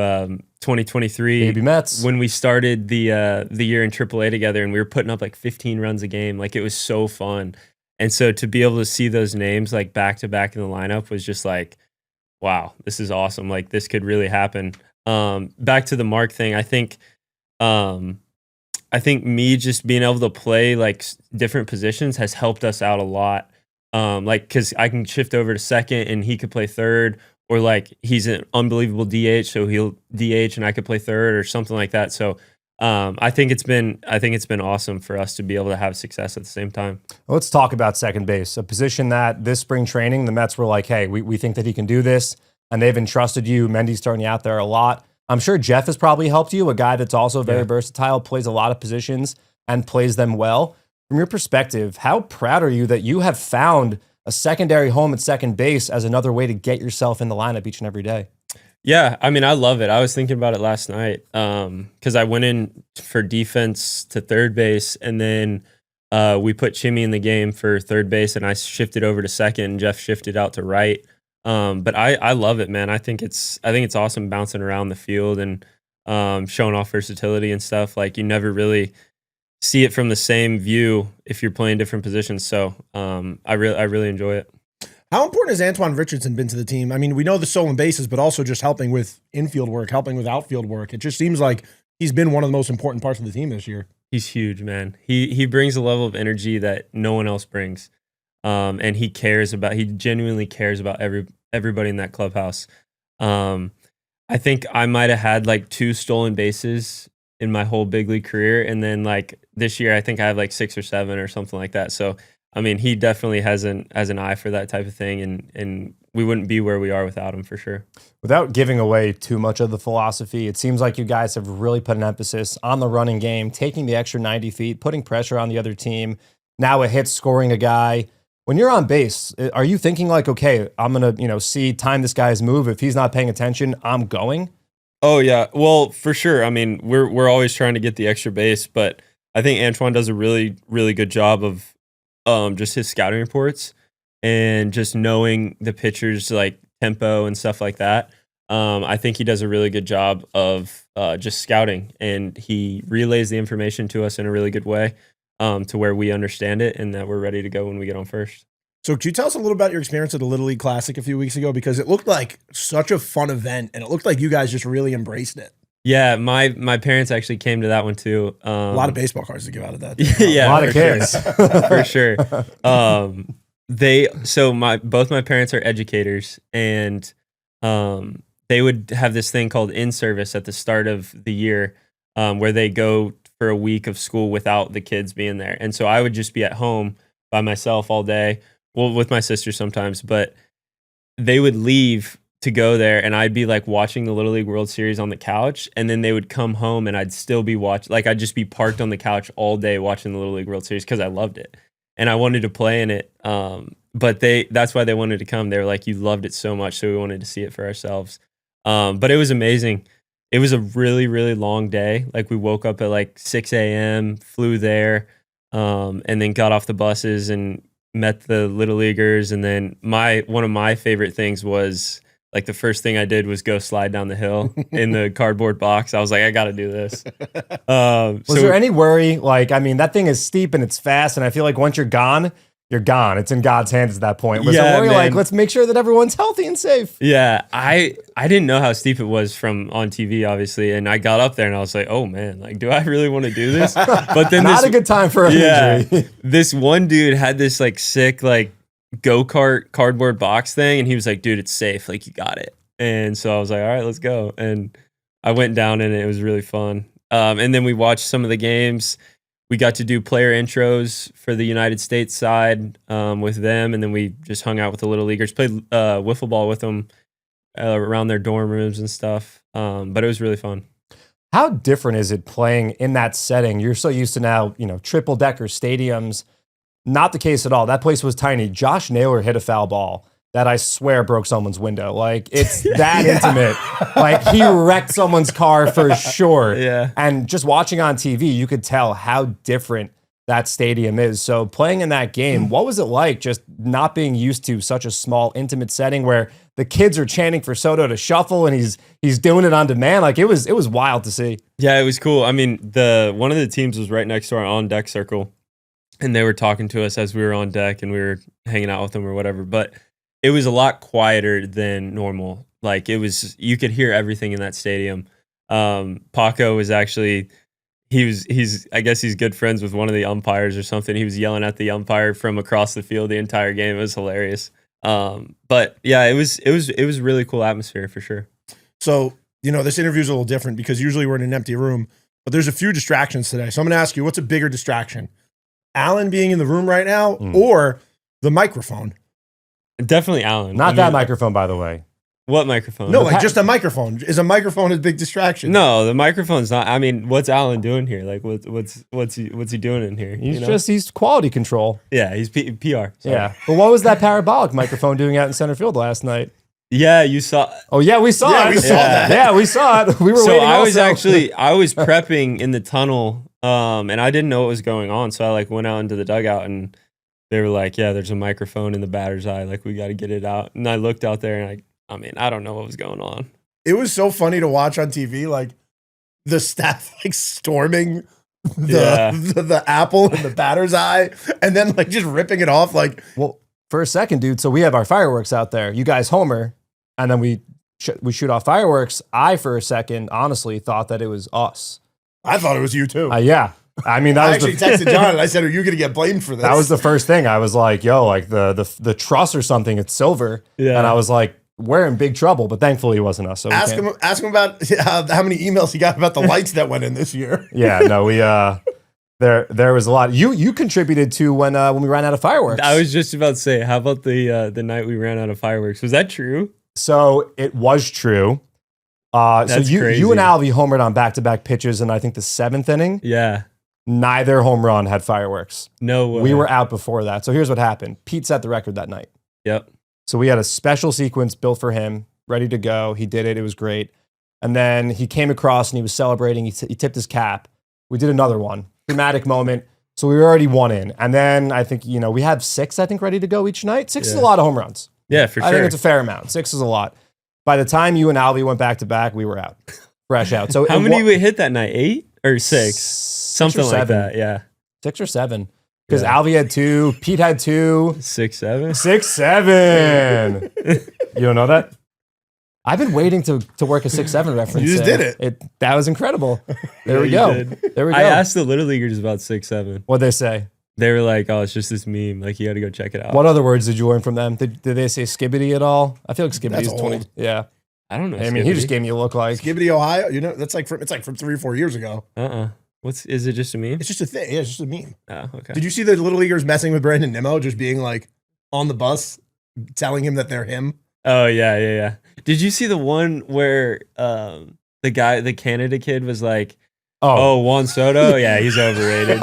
2023. Baby Mets. When we started the year in AAA together, and we were putting up like 15 runs a game. Like, it was so fun. And so to be able to see those names like back to back in the lineup was just like, wow, this is awesome. Like, this could really happen. Back to the Mark thing, I think me just being able to play like different positions has helped us out a lot. Like, cause I can shift over to second and he could play third, or like he's an unbelievable DH, so he'll DH and I could play third or something like that. So I think it's been awesome for us to be able to have success at the same time. Let's talk about second base, a position that this spring training, the Mets were like, hey, we think that he can do this, and they've entrusted you. Mendy's throwing you out there a lot. I'm sure Jeff has probably helped you, a guy that's also very versatile, plays a lot of positions and plays them well. From your perspective, how proud are you that you have found a secondary home at second base as another way to get yourself in the lineup each and every day? Yeah, I mean, I love it. I was thinking about it last night because I went in for defense to third base, and then we put Chimmy in the game for third base, and I shifted over to second, and Jeff shifted out to right. But I love it, man. I think it's awesome bouncing around the field and showing off versatility and stuff. Like, you never really see it from the same view if you're playing different positions. So I really enjoy it. How important has Antoine Richardson been to the team? I mean, we know the stolen bases, but also just helping with infield work, helping with outfield work. It just seems like he's been one of the most important parts of the team this year. He's huge, man. He brings a level of energy that no one else brings. And he genuinely cares about everybody in that clubhouse. I think I might have had like 2 stolen bases in my whole big league career. And then like this year, I think I have like 6 or 7 or something like that. So, I mean, he definitely has an eye for that type of thing. And we wouldn't be where we are without him, for sure. Without giving away too much of the philosophy, it seems like you guys have really put an emphasis on the running game, taking the extra 90 feet, putting pressure on the other team. Now a hit, scoring a guy. When you're on base, are you thinking like, okay, I'm going to, time this guy's move. If he's not paying attention, I'm going? Oh, yeah. Well, for sure. I mean, we're always trying to get the extra base, but I think Antoine does a really, really good job of just his scouting reports and just knowing the pitcher's like tempo and stuff like that. I think he does a really good job of just scouting, and he relays the information to us in a really good way to where we understand it and that we're ready to go when we get on first. So could you tell us a little about your experience at the Little League Classic a few weeks ago? Because it looked like such a fun event, and it looked like you guys just really embraced it. Yeah, my parents actually came to that one too. A lot of baseball cards to give out of that. Yeah, a lot of kids. For sure. Both my parents are educators, and they would have this thing called in-service at the start of the year where they go for a week of school without the kids being there. And so I would just be at home by myself all day. Well, with my sister sometimes, but they would leave to go there, and I'd be like watching the Little League World Series on the couch, and then they would come home and I'd still be I'd just be parked on the couch all day watching the Little League World Series because I loved it and I wanted to play in it. But that's why they wanted to come. They were like, you loved it so much, so we wanted to see it for ourselves. But it was amazing. It was a really, really long day. Like, we woke up at like 6 a.m., flew there, and then got off the buses and met the Little Leaguers. And then one of my favorite things was, like, the first thing I did was go slide down the hill in the cardboard box. I was like, I got to do this. Was there any worry? Like, I mean, that thing is steep and it's fast, and I feel like once you're gone, you're gone. It's in God's hands at that point. Was there worry, man, like, let's make sure that everyone's healthy and safe? Yeah, I didn't know how steep it was from on TV, obviously, and I got up there and I was like, oh man, like, do I really want to do this? But then not a good time for an injury. This one dude had this like sick like go-kart cardboard box thing, and he was like, dude, it's safe, like, you got it. And so I was like, all right, let's go. And I went down in it. It was really fun. And then we watched some of the games. we got to do player intros for the United States side with them, and then we just hung out with the little leaguers, played wiffle ball with them around their dorm rooms and stuff. But it was really fun. How different is it playing in that setting? You're so used to now, triple decker stadiums. Not the case at all. That place was tiny. Josh Naylor hit a foul ball that I swear broke someone's window. Like, it's that intimate. Like, he wrecked someone's car for sure. Yeah. And just watching on TV, you could tell how different that stadium is. So playing in that game, what was it like just not being used to such a small, intimate setting where the kids are chanting for Soto to shuffle and he's doing it on demand? Like, it was wild to see. Yeah, it was cool. I mean, one of the teams was right next to our on-deck circle, and they were talking to us as we were on deck and we were hanging out with them or whatever. But it was a lot quieter than normal. Like, you could hear everything in that stadium. Paco was actually, I guess he's good friends with one of the umpires or something. He was yelling at the umpire from across the field the entire game. It was hilarious. But yeah, it was really cool atmosphere for sure. So, this interview is a little different because usually we're in an empty room, but there's a few distractions today. So I'm going to ask you, what's a bigger distraction? Alan being in the room right now or the microphone? Definitely Alan. Not that microphone, by the way. What microphone? No, like just a microphone. Is a microphone a big distraction? No, the microphone's not. I mean, what's Alan doing here? Like, what's he doing in here? He's quality control. Yeah, he's PR. Sorry. Yeah. But what was that parabolic microphone doing out in center field last night? Yeah, you saw. Oh yeah, we saw it. We saw that. Yeah, we saw it. We were So waiting. I was also. I was prepping in the tunnel, and I didn't know what was going on. So I went out into the dugout, and they were like, "Yeah, there's a microphone in the batter's eye. Like, we got to get it out." And I looked out there, and I don't know what was going on. It was so funny to watch on TV, like the staff storming the apple in the batter's eye, and then just ripping it off. Well, for a second, dude. So we have our fireworks out there. You guys homer, and then we shoot off fireworks. I, for a second, honestly thought that it was us. I thought it was you too. Yeah. I mean, that I was actually texted John and I said, "Are you going to get blamed for this?" That was the first thing. I was like, "Yo, like the truss or something. It's silver." Yeah. And I was like, "We're in big trouble." But thankfully, it wasn't us. So ask him about how many emails he got about the lights that went in this year. Yeah. No, we there was a lot. You contributed to when we ran out of fireworks. I was just about to say, how about the night we ran out of fireworks? Was that true? So it was true. So That's you crazy. and Alvy homered on back-to-back pitches, and I think the 7th inning, Yeah. neither home run had fireworks. No way. We were out before that. So here's what happened. Pete set the record that night. Yep. So we had a special sequence built for him, ready to go. He did it. It was great. And then he came across and he was celebrating. He tipped his cap. We did another one. Dramatic moment. So we were already 1 in. And then I think, we have 6, ready to go each night. 6 is a lot of home runs. Yeah, for sure. I think it's a fair amount. 6 is a lot. By the time you and Alvy went back to back, we were out. Fresh out. So how many we hit that night? 8 or 6? 6 Something or 7. like that. Yeah. 6 or 7. Because Yeah. Alvy had 2, Pete had 2. 6, 7. 6, 7. You don't know that? I've been waiting to work a 6-7 reference. You just did it. That was incredible. There we you go. did. There we go. I asked the little leaguers about 6, 7. What'd they say? They were like, "Oh, it's just this meme. Like, you got to go check it out." What other words did you learn from them? Did they say skibbity at all? I feel like skibbity That's is 20. old. Yeah. I don't know. I mean, he just gave me a look like. Skibbity, Ohio. That's it's like from 3 or 4 years ago. Is it just a meme? It's just a thing. Yeah, it's just a meme. Oh, okay. Did you see the little leaguers messing with Brandon Nimmo, just being on the bus, telling him that they're him? Oh yeah. Did you see the one where the Canada kid was like, "Oh, Juan Soto, yeah, he's overrated."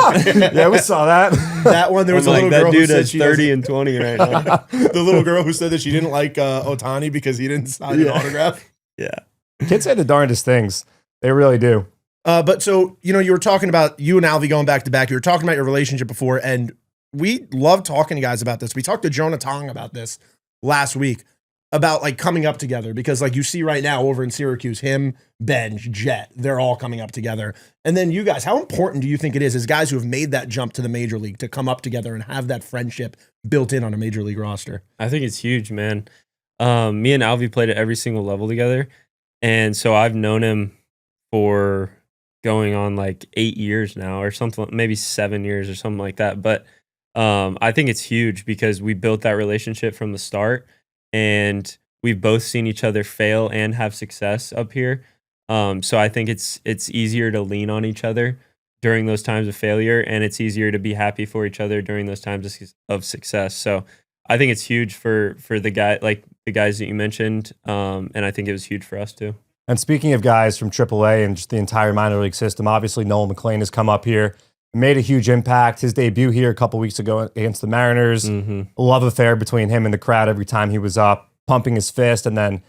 Yeah, we saw that. That one, there was I'm a like, little that girl who dude said has she 30 and 20 right now. the little girl who said that she didn't like Otani because he didn't sign an autograph. Yeah. Kids say the darndest things. They really do. But so, you were talking about you and Alvy going back to back. You were talking about your relationship before, and we love talking to guys about this. We talked to Jonah Tong about this last week, about coming up together, because you see right now over in Syracuse, him, Benj, Jet, they're all coming up together. And then you guys, how important do you think it is as guys who have made that jump to the major league to come up together and have that friendship built in on a major league roster? I think it's huge, man. Me and Alvy played at every single level together. And so I've known him for going on 8 years now or something, maybe 7 years or something like that. But I think it's huge because we built that relationship from the start, and we've both seen each other fail and have success up here. So I think it's easier to lean on each other during those times of failure, and it's easier to be happy for each other during those times of success. So I think it's huge for the guys that you mentioned, and I think it was huge for us too. And speaking of guys from AAA and just the entire minor league system, obviously Nolan McLean has come up here, made a huge impact. His debut here a couple weeks ago against the Mariners, a love affair between him and the crowd every time he was up, pumping his fist, and then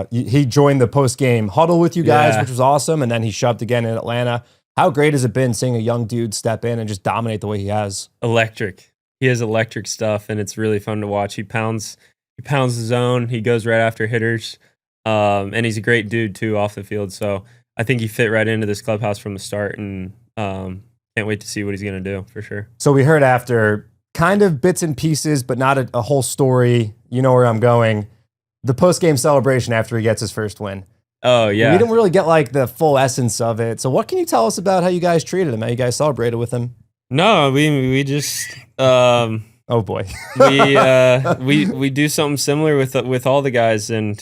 he joined the post-game huddle with you guys, which was awesome, and then he shoved again in Atlanta. How great has it been seeing a young dude step in and just dominate the way he has? Electric. He has electric stuff, and it's really fun to watch. He pounds the zone. He goes right after hitters, and he's a great dude too off the field. So I think he fit right into this clubhouse from the start, and can't wait to see what he's going to do for sure. So we heard after kind of bits and pieces, but not a whole story. You know where I'm going. The post-game celebration after he gets his first win. Oh, yeah. We didn't really get like the full essence of it. So what can you tell us about how you guys treated him, how you guys celebrated with him? No, we just oh boy. we do something similar with all the guys, and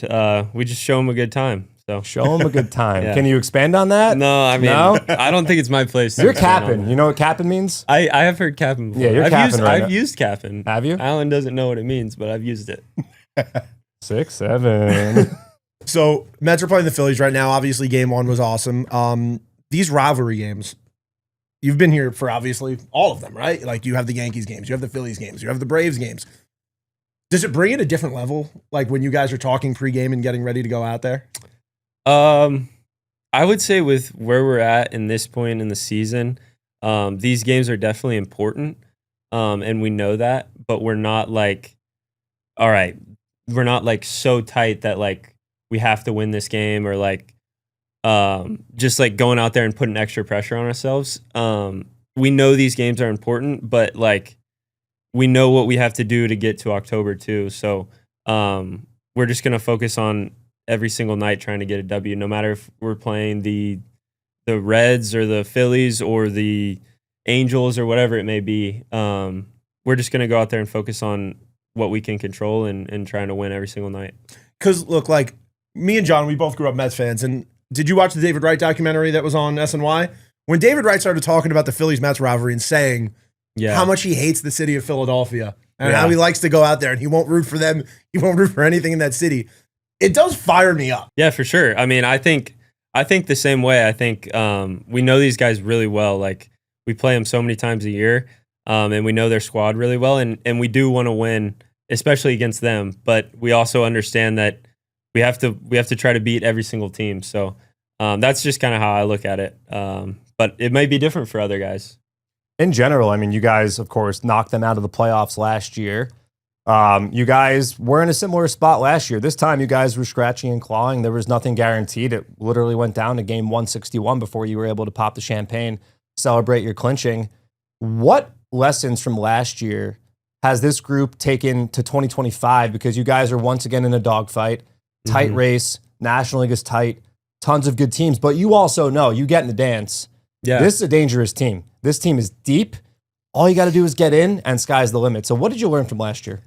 we just show them a good time. So show him a good time. Yeah. Can you expand on that? No, I mean, no? I don't think it's my place to You're expand on capping. that. You know what capping means? I have heard capping before. Yeah, you're capping right now. I've used capping. Have you? Alan doesn't know what it means, but I've used it. 6, 7. So Mets are playing the Phillies right now. Obviously, game one was awesome. These rivalry games, you've been here for obviously all of them, right? Like you have the Yankees games, you have the Phillies games, you have the Braves games. Does it bring it a different level? Like when you guys are talking pregame and getting ready to go out there? I would say with where we're at in this point in the season, these games are definitely important, and we know that. But we're not like, all right, we're not like so tight that like we have to win this game, or like just like going out there and putting extra pressure on ourselves. We know these games are important, but like we know what we have to do to get to October too. So we're just gonna focus on every single night trying to get a W, no matter if we're playing the Reds or the Phillies or the Angels or whatever it may be. We're just gonna go out there and focus on what we can control and trying to win every single night. Because look, like me and John, we both grew up Mets fans. And did you watch the David Wright documentary that was on SNY? When David Wright started talking about the Phillies-Mets rivalry and saying how much he hates the city of Philadelphia and how he likes to go out there and he won't root for them, he won't root for anything in that city, it does fire me up. Yeah, for sure. I mean, I think the same way. I think we know these guys really well. Like we play them so many times a year, and we know their squad really well, and we do want to win, especially against them. But we also understand that we have to try to beat every single team. So that's just kind of how I look at it. But it might be different for other guys. In general, I mean, you guys, of course, knocked them out of the playoffs last year. You guys were in a similar spot last year. This time, you guys were scratching and clawing. There was nothing guaranteed. It literally went down to game 161 before you were able to pop the champagne, celebrate your clinching. What lessons from last year has this group taken to 2025? Because you guys are once again in a dogfight, tight race, National League is tight, tons of good teams. But you also know, you get in the dance. Yeah. This is a dangerous team. This team is deep. All you got to do is get in, and sky's the limit. So what did you learn from last year?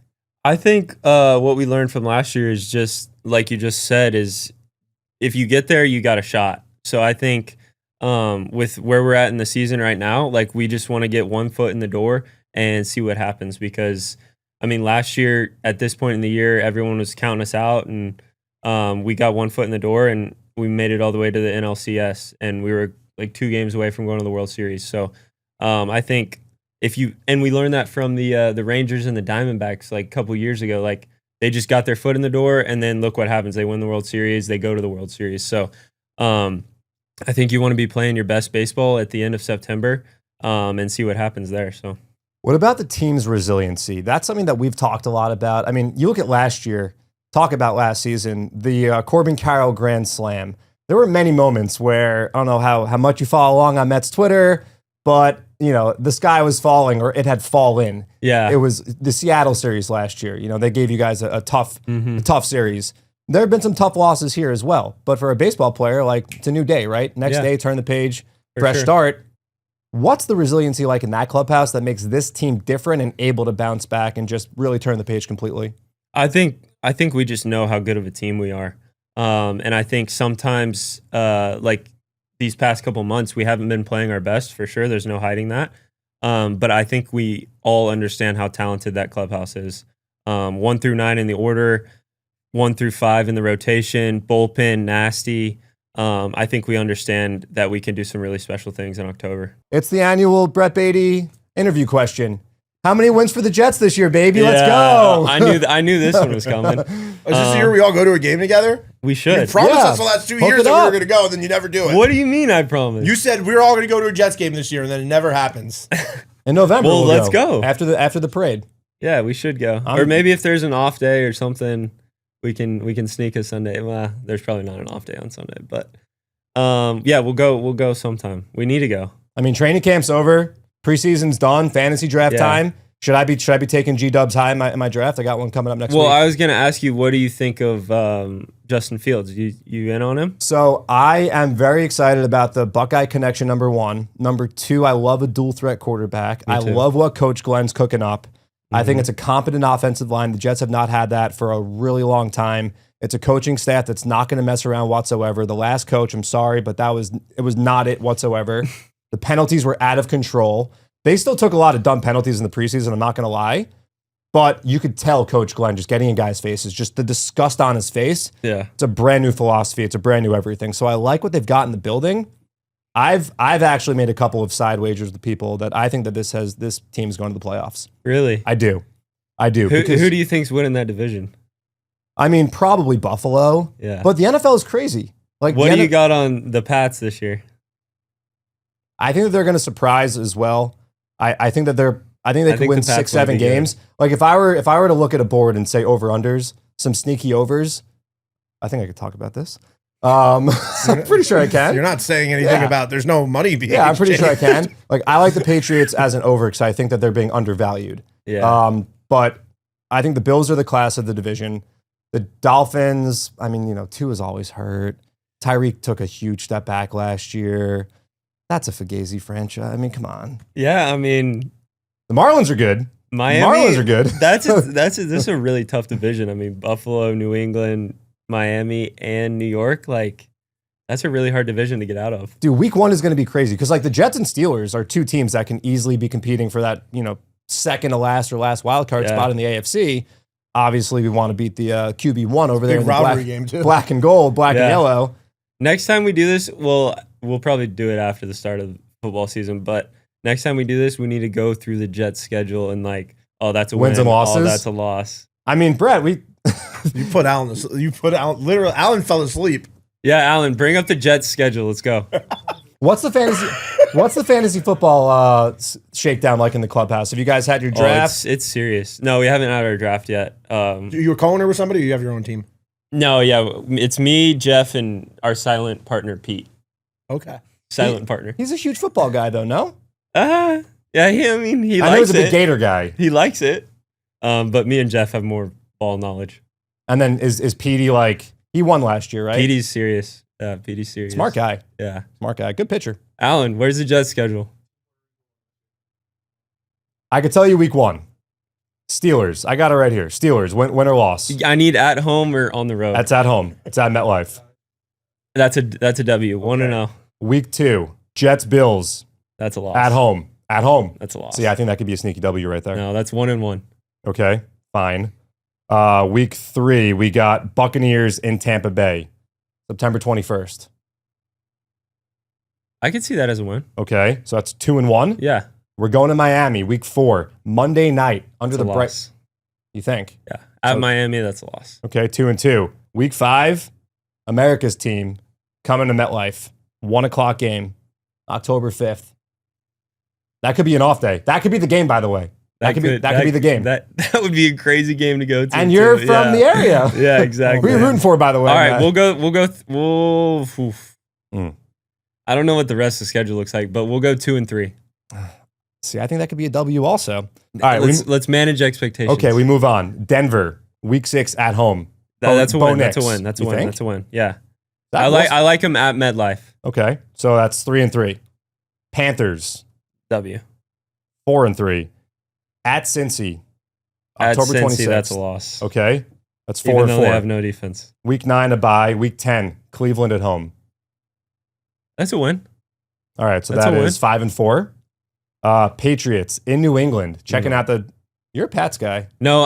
I think what we learned from last year is just, like you just said, is if you get there, you got a shot. So I think with where we're at in the season right now, like we just want to get one foot in the door and see what happens. Because, I mean, last year at this point in the year, everyone was counting us out, and we got one foot in the door, and we made it all the way to the NLCS, and we were like 2 games away from going to the World Series. So I think we learned that from the Rangers and the Diamondbacks like a couple years ago. Like they just got their foot in the door, and then look what happens. They win the World Series. They go to the World Series. So I think you want to be playing your best baseball at the end of September and see what happens there. So what about the team's resiliency? That's something that we've talked a lot about. I mean, you look at last year, talk about last season, the Corbin Carroll Grand Slam. There were many moments where, I don't know how much you follow along on Mets Twitter, but you know, the sky was falling, or it had fallen. Yeah. It was the Seattle series last year. You know, they gave you guys a tough series. There have been some tough losses here as well. But for a baseball player, like, it's a new day, right? Next day, turn the page, fresh start. What's the resiliency like in that clubhouse that makes this team different and able to bounce back and just really turn the page completely? I think we just know how good of a team we are. And I think sometimes like these past couple months, we haven't been playing our best for sure. There's no hiding that. But I think we all understand how talented that clubhouse is. 1 through 9 in the order, 1 through 5 in the rotation, bullpen, nasty. I think we understand that we can do some really special things in October. It's the annual Brett Baty interview question. How many wins for the Jets this year, baby? Let's go. I knew this one was coming. Is this the year we all go to a game together? We should. You promised us the last 2 years that we were going to go, then you never do it. What do you mean I promised? You said we're all going to go to a Jets game this year, and then it never happens. In November, well, let's go. After the parade. Yeah, we should go. Or maybe if there's an off day or something, we can sneak a Sunday. Well, there's probably not an off day on Sunday, but yeah, we'll go sometime. We need to go. I mean, training camp's over. Preseason's done. Fantasy draft time. Should I be taking G-Dubs high in my draft? I got one coming up next week. Well, I was going to ask you, what do you think of Justin Fields? You in on him? So I am very excited about the Buckeye connection, number 1. Number 2, I love a dual threat quarterback. I love what Coach Glenn's cooking up. I think it's a competent offensive line. The Jets have not had that for a really long time. It's a coaching staff that's not going to mess around whatsoever. The last coach, I'm sorry, but it was not it whatsoever. The penalties were out of control. They still took a lot of dumb penalties in the preseason, I'm not going to lie. But you could tell Coach Glenn just getting in guys' faces, just the disgust on his face. Yeah. It's a brand new philosophy. It's a brand new everything. So I like what they've got in the building. I've actually made a couple of side wagers with people that I think that this team's going to the playoffs. Really? I do. Who do you think's winning that division? I mean, probably Buffalo. Yeah. But the NFL is crazy. Like, what do you got on the Pats this year? I think that they're going to surprise as well. I think that they could win 6-7 games. Like if I were to look at a board and say over-unders, some sneaky overs, I think I could talk about this. I'm pretty sure I can. You're not saying anything about there's no money being I'm pretty sure I can. Like I like the Patriots as an over because I think that they're being undervalued. Yeah. But I think the Bills are the class of the division. The Dolphins, I mean, Tua is always hurt. Tyreek took a huge step back last year. That's a Fugazi franchise. I mean, come on. Yeah, I mean, the Marlins are good. Miami, Marlins are good. this is a really tough division. I mean, Buffalo, New England, Miami, and New York. Like, that's a really hard division to get out of. Dude, week 1 is going to be crazy because like the Jets and Steelers are 2 teams that can easily be competing for that, second to last or last wild card spot in the AFC. Obviously, we want to beat the QB1 over there in the rivalry game too. Black and gold, black and yellow. Next time we do this, we'll probably do it after the start of the football season. But next time we do this, we need to go through the Jets schedule and like, oh, that's a wins win. and losses. Oh, that's a loss. I mean, Brett, You put Alan. Literally, Alan fell asleep. Yeah, Alan, bring up the Jets schedule. Let's go. What's the fantasy football shakedown like in the clubhouse? Have you guys had your draft? It's serious. No, we haven't had our draft yet. You were co-owner with somebody, or you have your own team? No, yeah, it's me, Jeff, and our silent partner Pete. Okay, silent partner. He's a huge football guy, though. No. Yeah. I mean, he likes it. I know he's a big Gator guy. He likes it. But me and Jeff have more ball knowledge. And then is Petey like he won last year, right? Petey's serious. Yeah, Petey's serious. Smart guy. Yeah. Smart guy. Good pitcher. Alan, where's the Jets schedule? I could tell you week 1. Steelers. I got it right here. Steelers, win or loss. I need at home or on the road. That's at home. It's at MetLife. That's a W. 1-0. Week 2, Jets, Bills. That's a loss. At home. At home. That's a loss. So yeah, I think that could be a sneaky W right there. No, that's 1-1. Okay, fine. Week 3, we got Buccaneers in Tampa Bay, September 21st. I could see that as a win. Okay, so that's 2-1. Yeah. We're going to Miami, week 4, Monday night under That's the a bright. loss. You think? Yeah. At Miami, that's a loss. Okay, 2-2. Week 5, America's team coming to MetLife, 1:00 game, October 5th. That could be an off day. That could be the game, by the way. That could be the game. That would be a crazy game to go to. And you're from the area. Yeah, exactly. Who are you rooting for, by the way? All right, I don't know what the rest of the schedule looks like, but we'll go 2-3. See, I think that could be a W also. All right, let's manage expectations. Okay, we move on. Denver, week 6 at home. That's a win. Bo Nix. That's a win. That's a win. Yeah. I like him at MetLife. Okay, so that's 3-3. Panthers, W. 4-3. At Cincy, October 26th. That's a loss. Okay, that's 4-4. Even though they have no defense. Week 9 a bye. Week 10, Cleveland at home. That's a win. All right, so That's that a win. is 5-4. Patriots in New England. Checking out the... You're a Pats guy. No,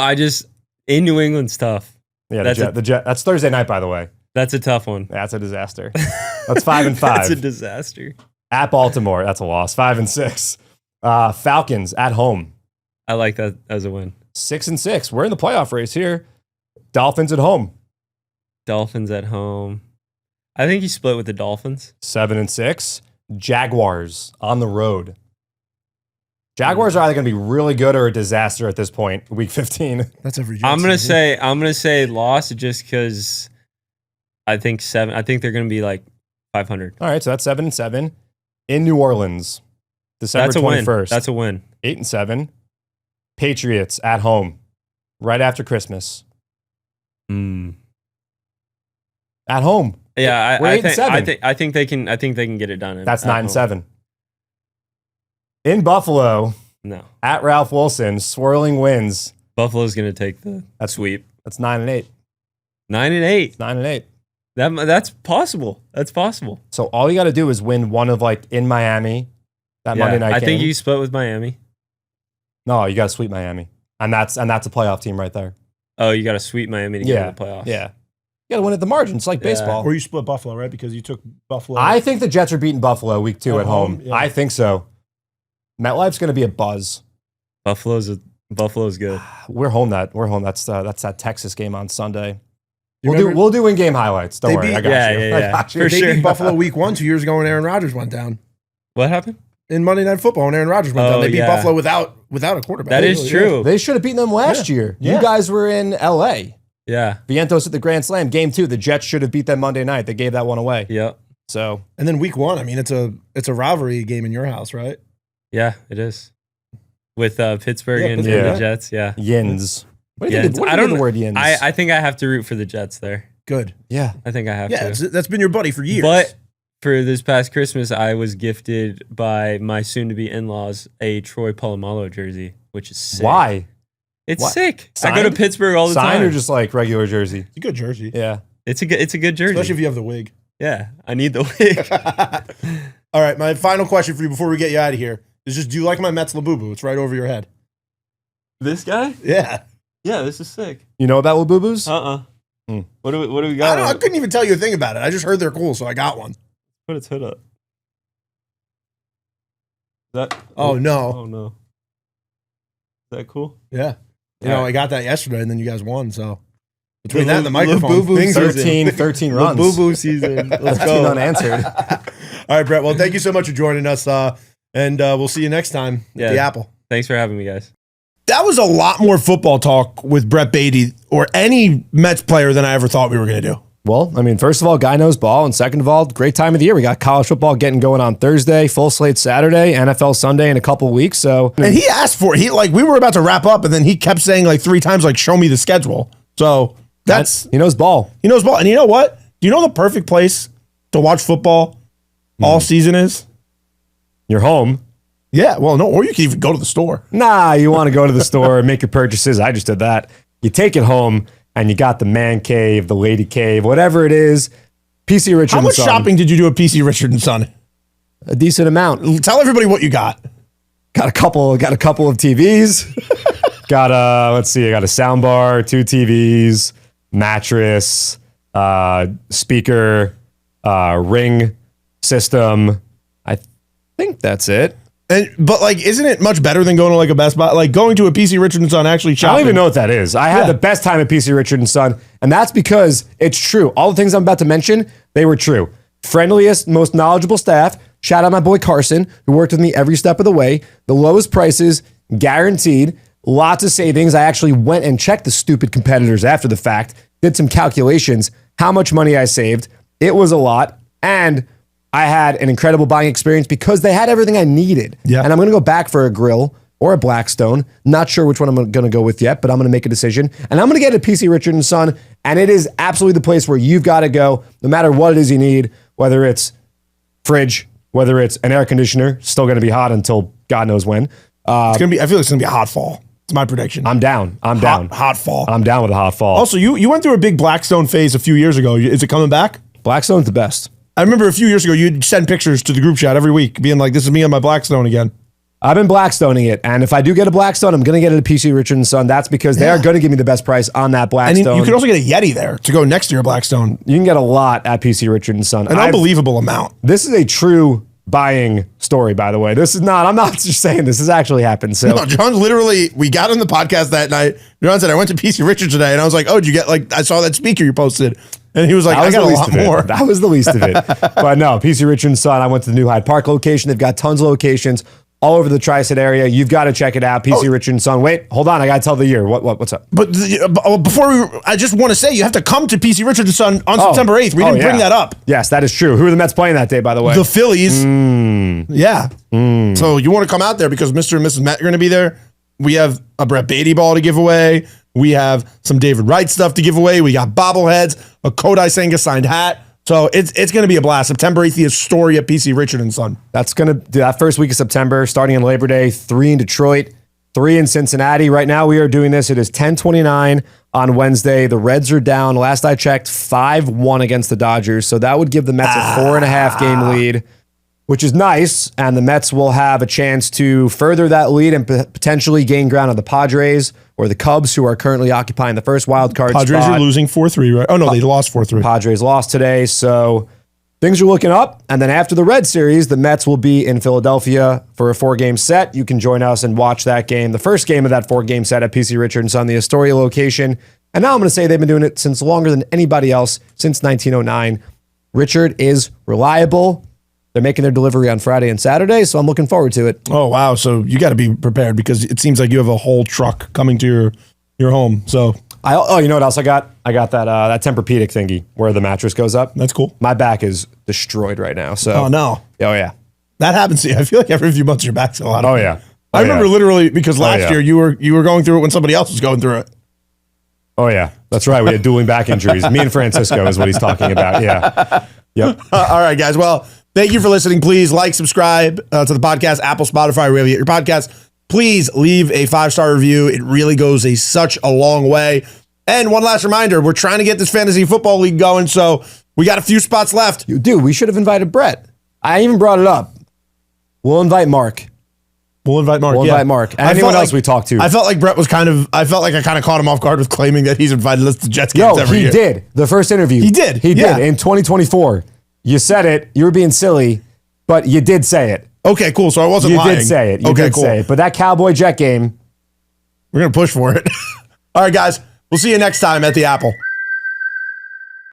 in New England's tough. Yeah, That's the Jet. That's Thursday night, by the way. That's a tough one. That's a disaster. That's 5-5. That's a disaster. At Baltimore, that's a loss. 5-6. Falcons at home. I like that as a win. 6-6. We're in the playoff race here. Dolphins at home. Dolphins at home. I think you split with the Dolphins. 7-6. Jaguars on the road. Jaguars are either going to be really good or a disaster at this point. Week 15. That's every. I'm gonna say loss just because I think 7. I think they're gonna be like 500. All right, so that's 7-7 in New Orleans. December That's a 21st. win. That's a win. 8-7. Patriots at home, right after Christmas. At home. Yeah, We're I 8-7. think they can. I think they can get it done. That's at home. 9-7. In Buffalo, No, at Ralph Wilson, swirling winds. Buffalo's gonna take the sweep. That's 9-8. 9-8. 9-8. That's possible. That's possible. So all you got to do is win one of in Miami, that Monday night game. I think you split with Miami. No, you got to sweep Miami, and that's a playoff team right there. Oh, you got to sweep Miami to get in the playoffs. Yeah, you got to win at the margin. It's like baseball. Or you split Buffalo, right? Because you took Buffalo. I think the Jets are beating Buffalo week 2 at home. Yeah. I think so. MetLife's going to be a buzz. Buffalo's good. We're home. That's that Texas game on Sunday. Remember- We'll do in-game highlights. Don't worry, I got you. Yeah. I got you. For They sure. beat Buffalo week 1 2 years ago when Aaron Rodgers went down. What happened? In Monday Night Football when Aaron Rodgers went down. They beat yeah. Buffalo without a quarterback. That is true. They should have beaten them last year. Yeah. You guys were in LA. Yeah. Vientos at the Grand Slam. Game 2, the Jets should have beat them Monday night. They gave that one away. Yep. So And then week 1, I mean, it's a rivalry game in your house, right? Yeah, it is. With Pittsburgh Yeah, and Pittsburgh, the Jets. Yeah. Yins. What do you Yins. think? I don't of the word yins? I think I have to root for the Jets there. Good. yeah. I think I have Yeah, to. that's been your buddy for years. But for this past Christmas, I was gifted by my soon-to-be in-laws a Troy Polamalu jersey, which is sick. Why? It's Why? sick. I Signed? go to Pittsburgh all the Signed time. or just like regular jersey? It's a good jersey. Yeah. It's a good jersey. Especially if you have the wig. Yeah, I need the wig. All right, my final question for you before we get you out of here is just, do you like my Mets Labubu? It's right over your head. This guy? Yeah. Yeah, this is sick. You know about Labubus? What do we I got? couldn't even tell you a thing about it. I just heard they're cool, so I got one. Put its hood up. That? Oh, no. Oh no. Is that cool? Yeah. You Yeah. know, I got that yesterday, and then you guys won, so. Between The that and the Lil microphone, Boo Boo things are... 13 runs. Boo Boo season. Let's 13 go. unanswered. All right, Brett. Well, thank you so much for joining us, and we'll see you next time at the Apple. Thanks for having me, guys. That was a lot more football talk with Brett Baty or any Mets player than I ever thought we were going to do. Well, I mean, first of all, guy knows ball. And second of all, great time of the year. We got college football getting going on Thursday, full slate Saturday, NFL Sunday in a couple weeks. So, And he asked for it. We were about to wrap up, and then he kept saying 3 times, show me the schedule. So he knows ball. He knows ball. And you know what? Do you know the perfect place to watch football all season is? You're home. Yeah, well, no, or you can even go to the store. Nah, you want to go to the store and make your purchases. I just did that. You take it home and you got the man cave, the lady cave, whatever it is. PC Richard How and much Son. shopping did you do at PC Richard and Son? A decent amount. Tell everybody what you got. Got a couple of TVs. Got let's see, I got a sound bar, 2 TVs, mattress, speaker, ring system. I think that's it. But isn't it much better than going to a Best Buy? Going to a PC Richard and Son actually I shopping. don't even know what that is. I had the best time at PC Richard and Son, and that's because it's true. All the things I'm about to mention, they were true. Friendliest, most knowledgeable staff. Shout out my boy Carson, who worked with me every step of the way. The lowest prices, guaranteed. Lots of savings. I actually went and checked the stupid competitors after the fact, did some calculations, how much money I saved. It was a lot, and I had an incredible buying experience because they had everything I needed. Yeah. And I'm going to go back for a grill or a Blackstone. Not sure which one I'm going to go with yet, but I'm going to make a decision. And I'm going to get a PC Richard and Son, and it is absolutely the place where you've got to go, no matter what it is you need, whether it's fridge, whether it's an air conditioner, still going to be hot until God knows when. It's gonna be. I feel it's gonna be a hot fall. It's my prediction. I'm down. Hot fall. I'm down with a hot fall. Also, you went through a big Blackstone phase a few years ago. Is it coming back? Blackstone's the best. I remember a few years ago, you'd send pictures to the group chat every week, being like, this is me on my Blackstone again. I've been Blackstoning it, and if I do get a Blackstone, I'm going to get it at PC Richardson Son. That's because they are going to give me the best price on that Blackstone. And you can also get a Yeti there to go next to your Blackstone. You can get a lot at PC Richardson Son. An unbelievable amount. This is a true buying story, by the way. This is not, I'm not just saying this has actually happened. So no, Jhoan literally, we got on the podcast that night. Jhoan said, I went to PC Richard today, and I was like, oh, did you get, like, I saw that speaker you posted. And he was like, I got a lot more. That was the least of it. But no, PC Richardson Son, I went to the new Hyde Park location. They've got tons of locations all over the Tri-State area. You've got to check it out. PC Richardson Son. Wait, hold on. I got to tell the year. What's up? But before I just want to say, you have to come to PC Richardson Son on September 8th. We didn't bring that up. Yes, that is true. Who are the Mets playing that day, by the way? The Phillies. Yeah. So you want to come out there because Mr. and Mrs. Met are going to be there. We have a Brett Baty ball to give away. We have some David Wright stuff to give away. We got bobbleheads, a Kodai Senga signed hat. So it's going to be a blast. September 8th, the Astoria PC Richardson Son. That's going to do that first week of September, starting in Labor Day, 3 in Detroit, 3 in Cincinnati. Right now we are doing this. It is 10:29 on Wednesday. The Reds are down. Last I checked, 5-1 against the Dodgers. So that would give the Mets a 4.5 game lead, which is nice. And the Mets will have a chance to further that lead and potentially gain ground on the Padres or the Cubs, who are currently occupying the first wild card spot. Padres are losing 4-3, right? Oh, no, they lost 4-3. Padres lost today, so things are looking up. And then after the Red Series, the Mets will be in Philadelphia for a 4-game set. You can join us and watch that game, the first game of that 4-game set at PC Richardson on the Astoria location. And now I'm going to say they've been doing it since longer than anybody else, since 1909. Richard is reliable. They're making their delivery on Friday and Saturday, so I'm looking forward to it. Oh, wow. So you got to be prepared because it seems like you have a whole truck coming to your home. So you know what else I got? I got that Tempur-Pedic thingy where the mattress goes up. That's cool. My back is destroyed right now. So oh, no. Oh, yeah. That happens to you. I feel like every few months your back's a lot. Oh, yeah. I remember literally because last year you were going through it when somebody else was going through it. Oh, yeah. That's right. We had dueling back injuries. Me and Francisco is what he's talking about. Yeah. Yep. All right, guys. Well, thank you for listening. Please like, subscribe to the podcast, Apple, Spotify, wherever you get your podcast. Please leave a 5-star review. It really goes such a long way. And one last reminder, we're trying to get this fantasy football league going, so we got a few spots left. Dude, we should have invited Brett. I even brought it up. We'll invite Mark. We'll invite Mark. And anyone else we talked to. I felt like Brett was I felt like I kind of caught him off guard with claiming that he's invited us to Jets games every year. He did. The first interview. He did. He did in 2024. You said it. You were being silly, but you did say it. Okay, cool. So I wasn't lying. You did say it. You did say it. But that Cowboy Jet game. We're going to push for it. All right, guys. We'll see you next time at the Apple.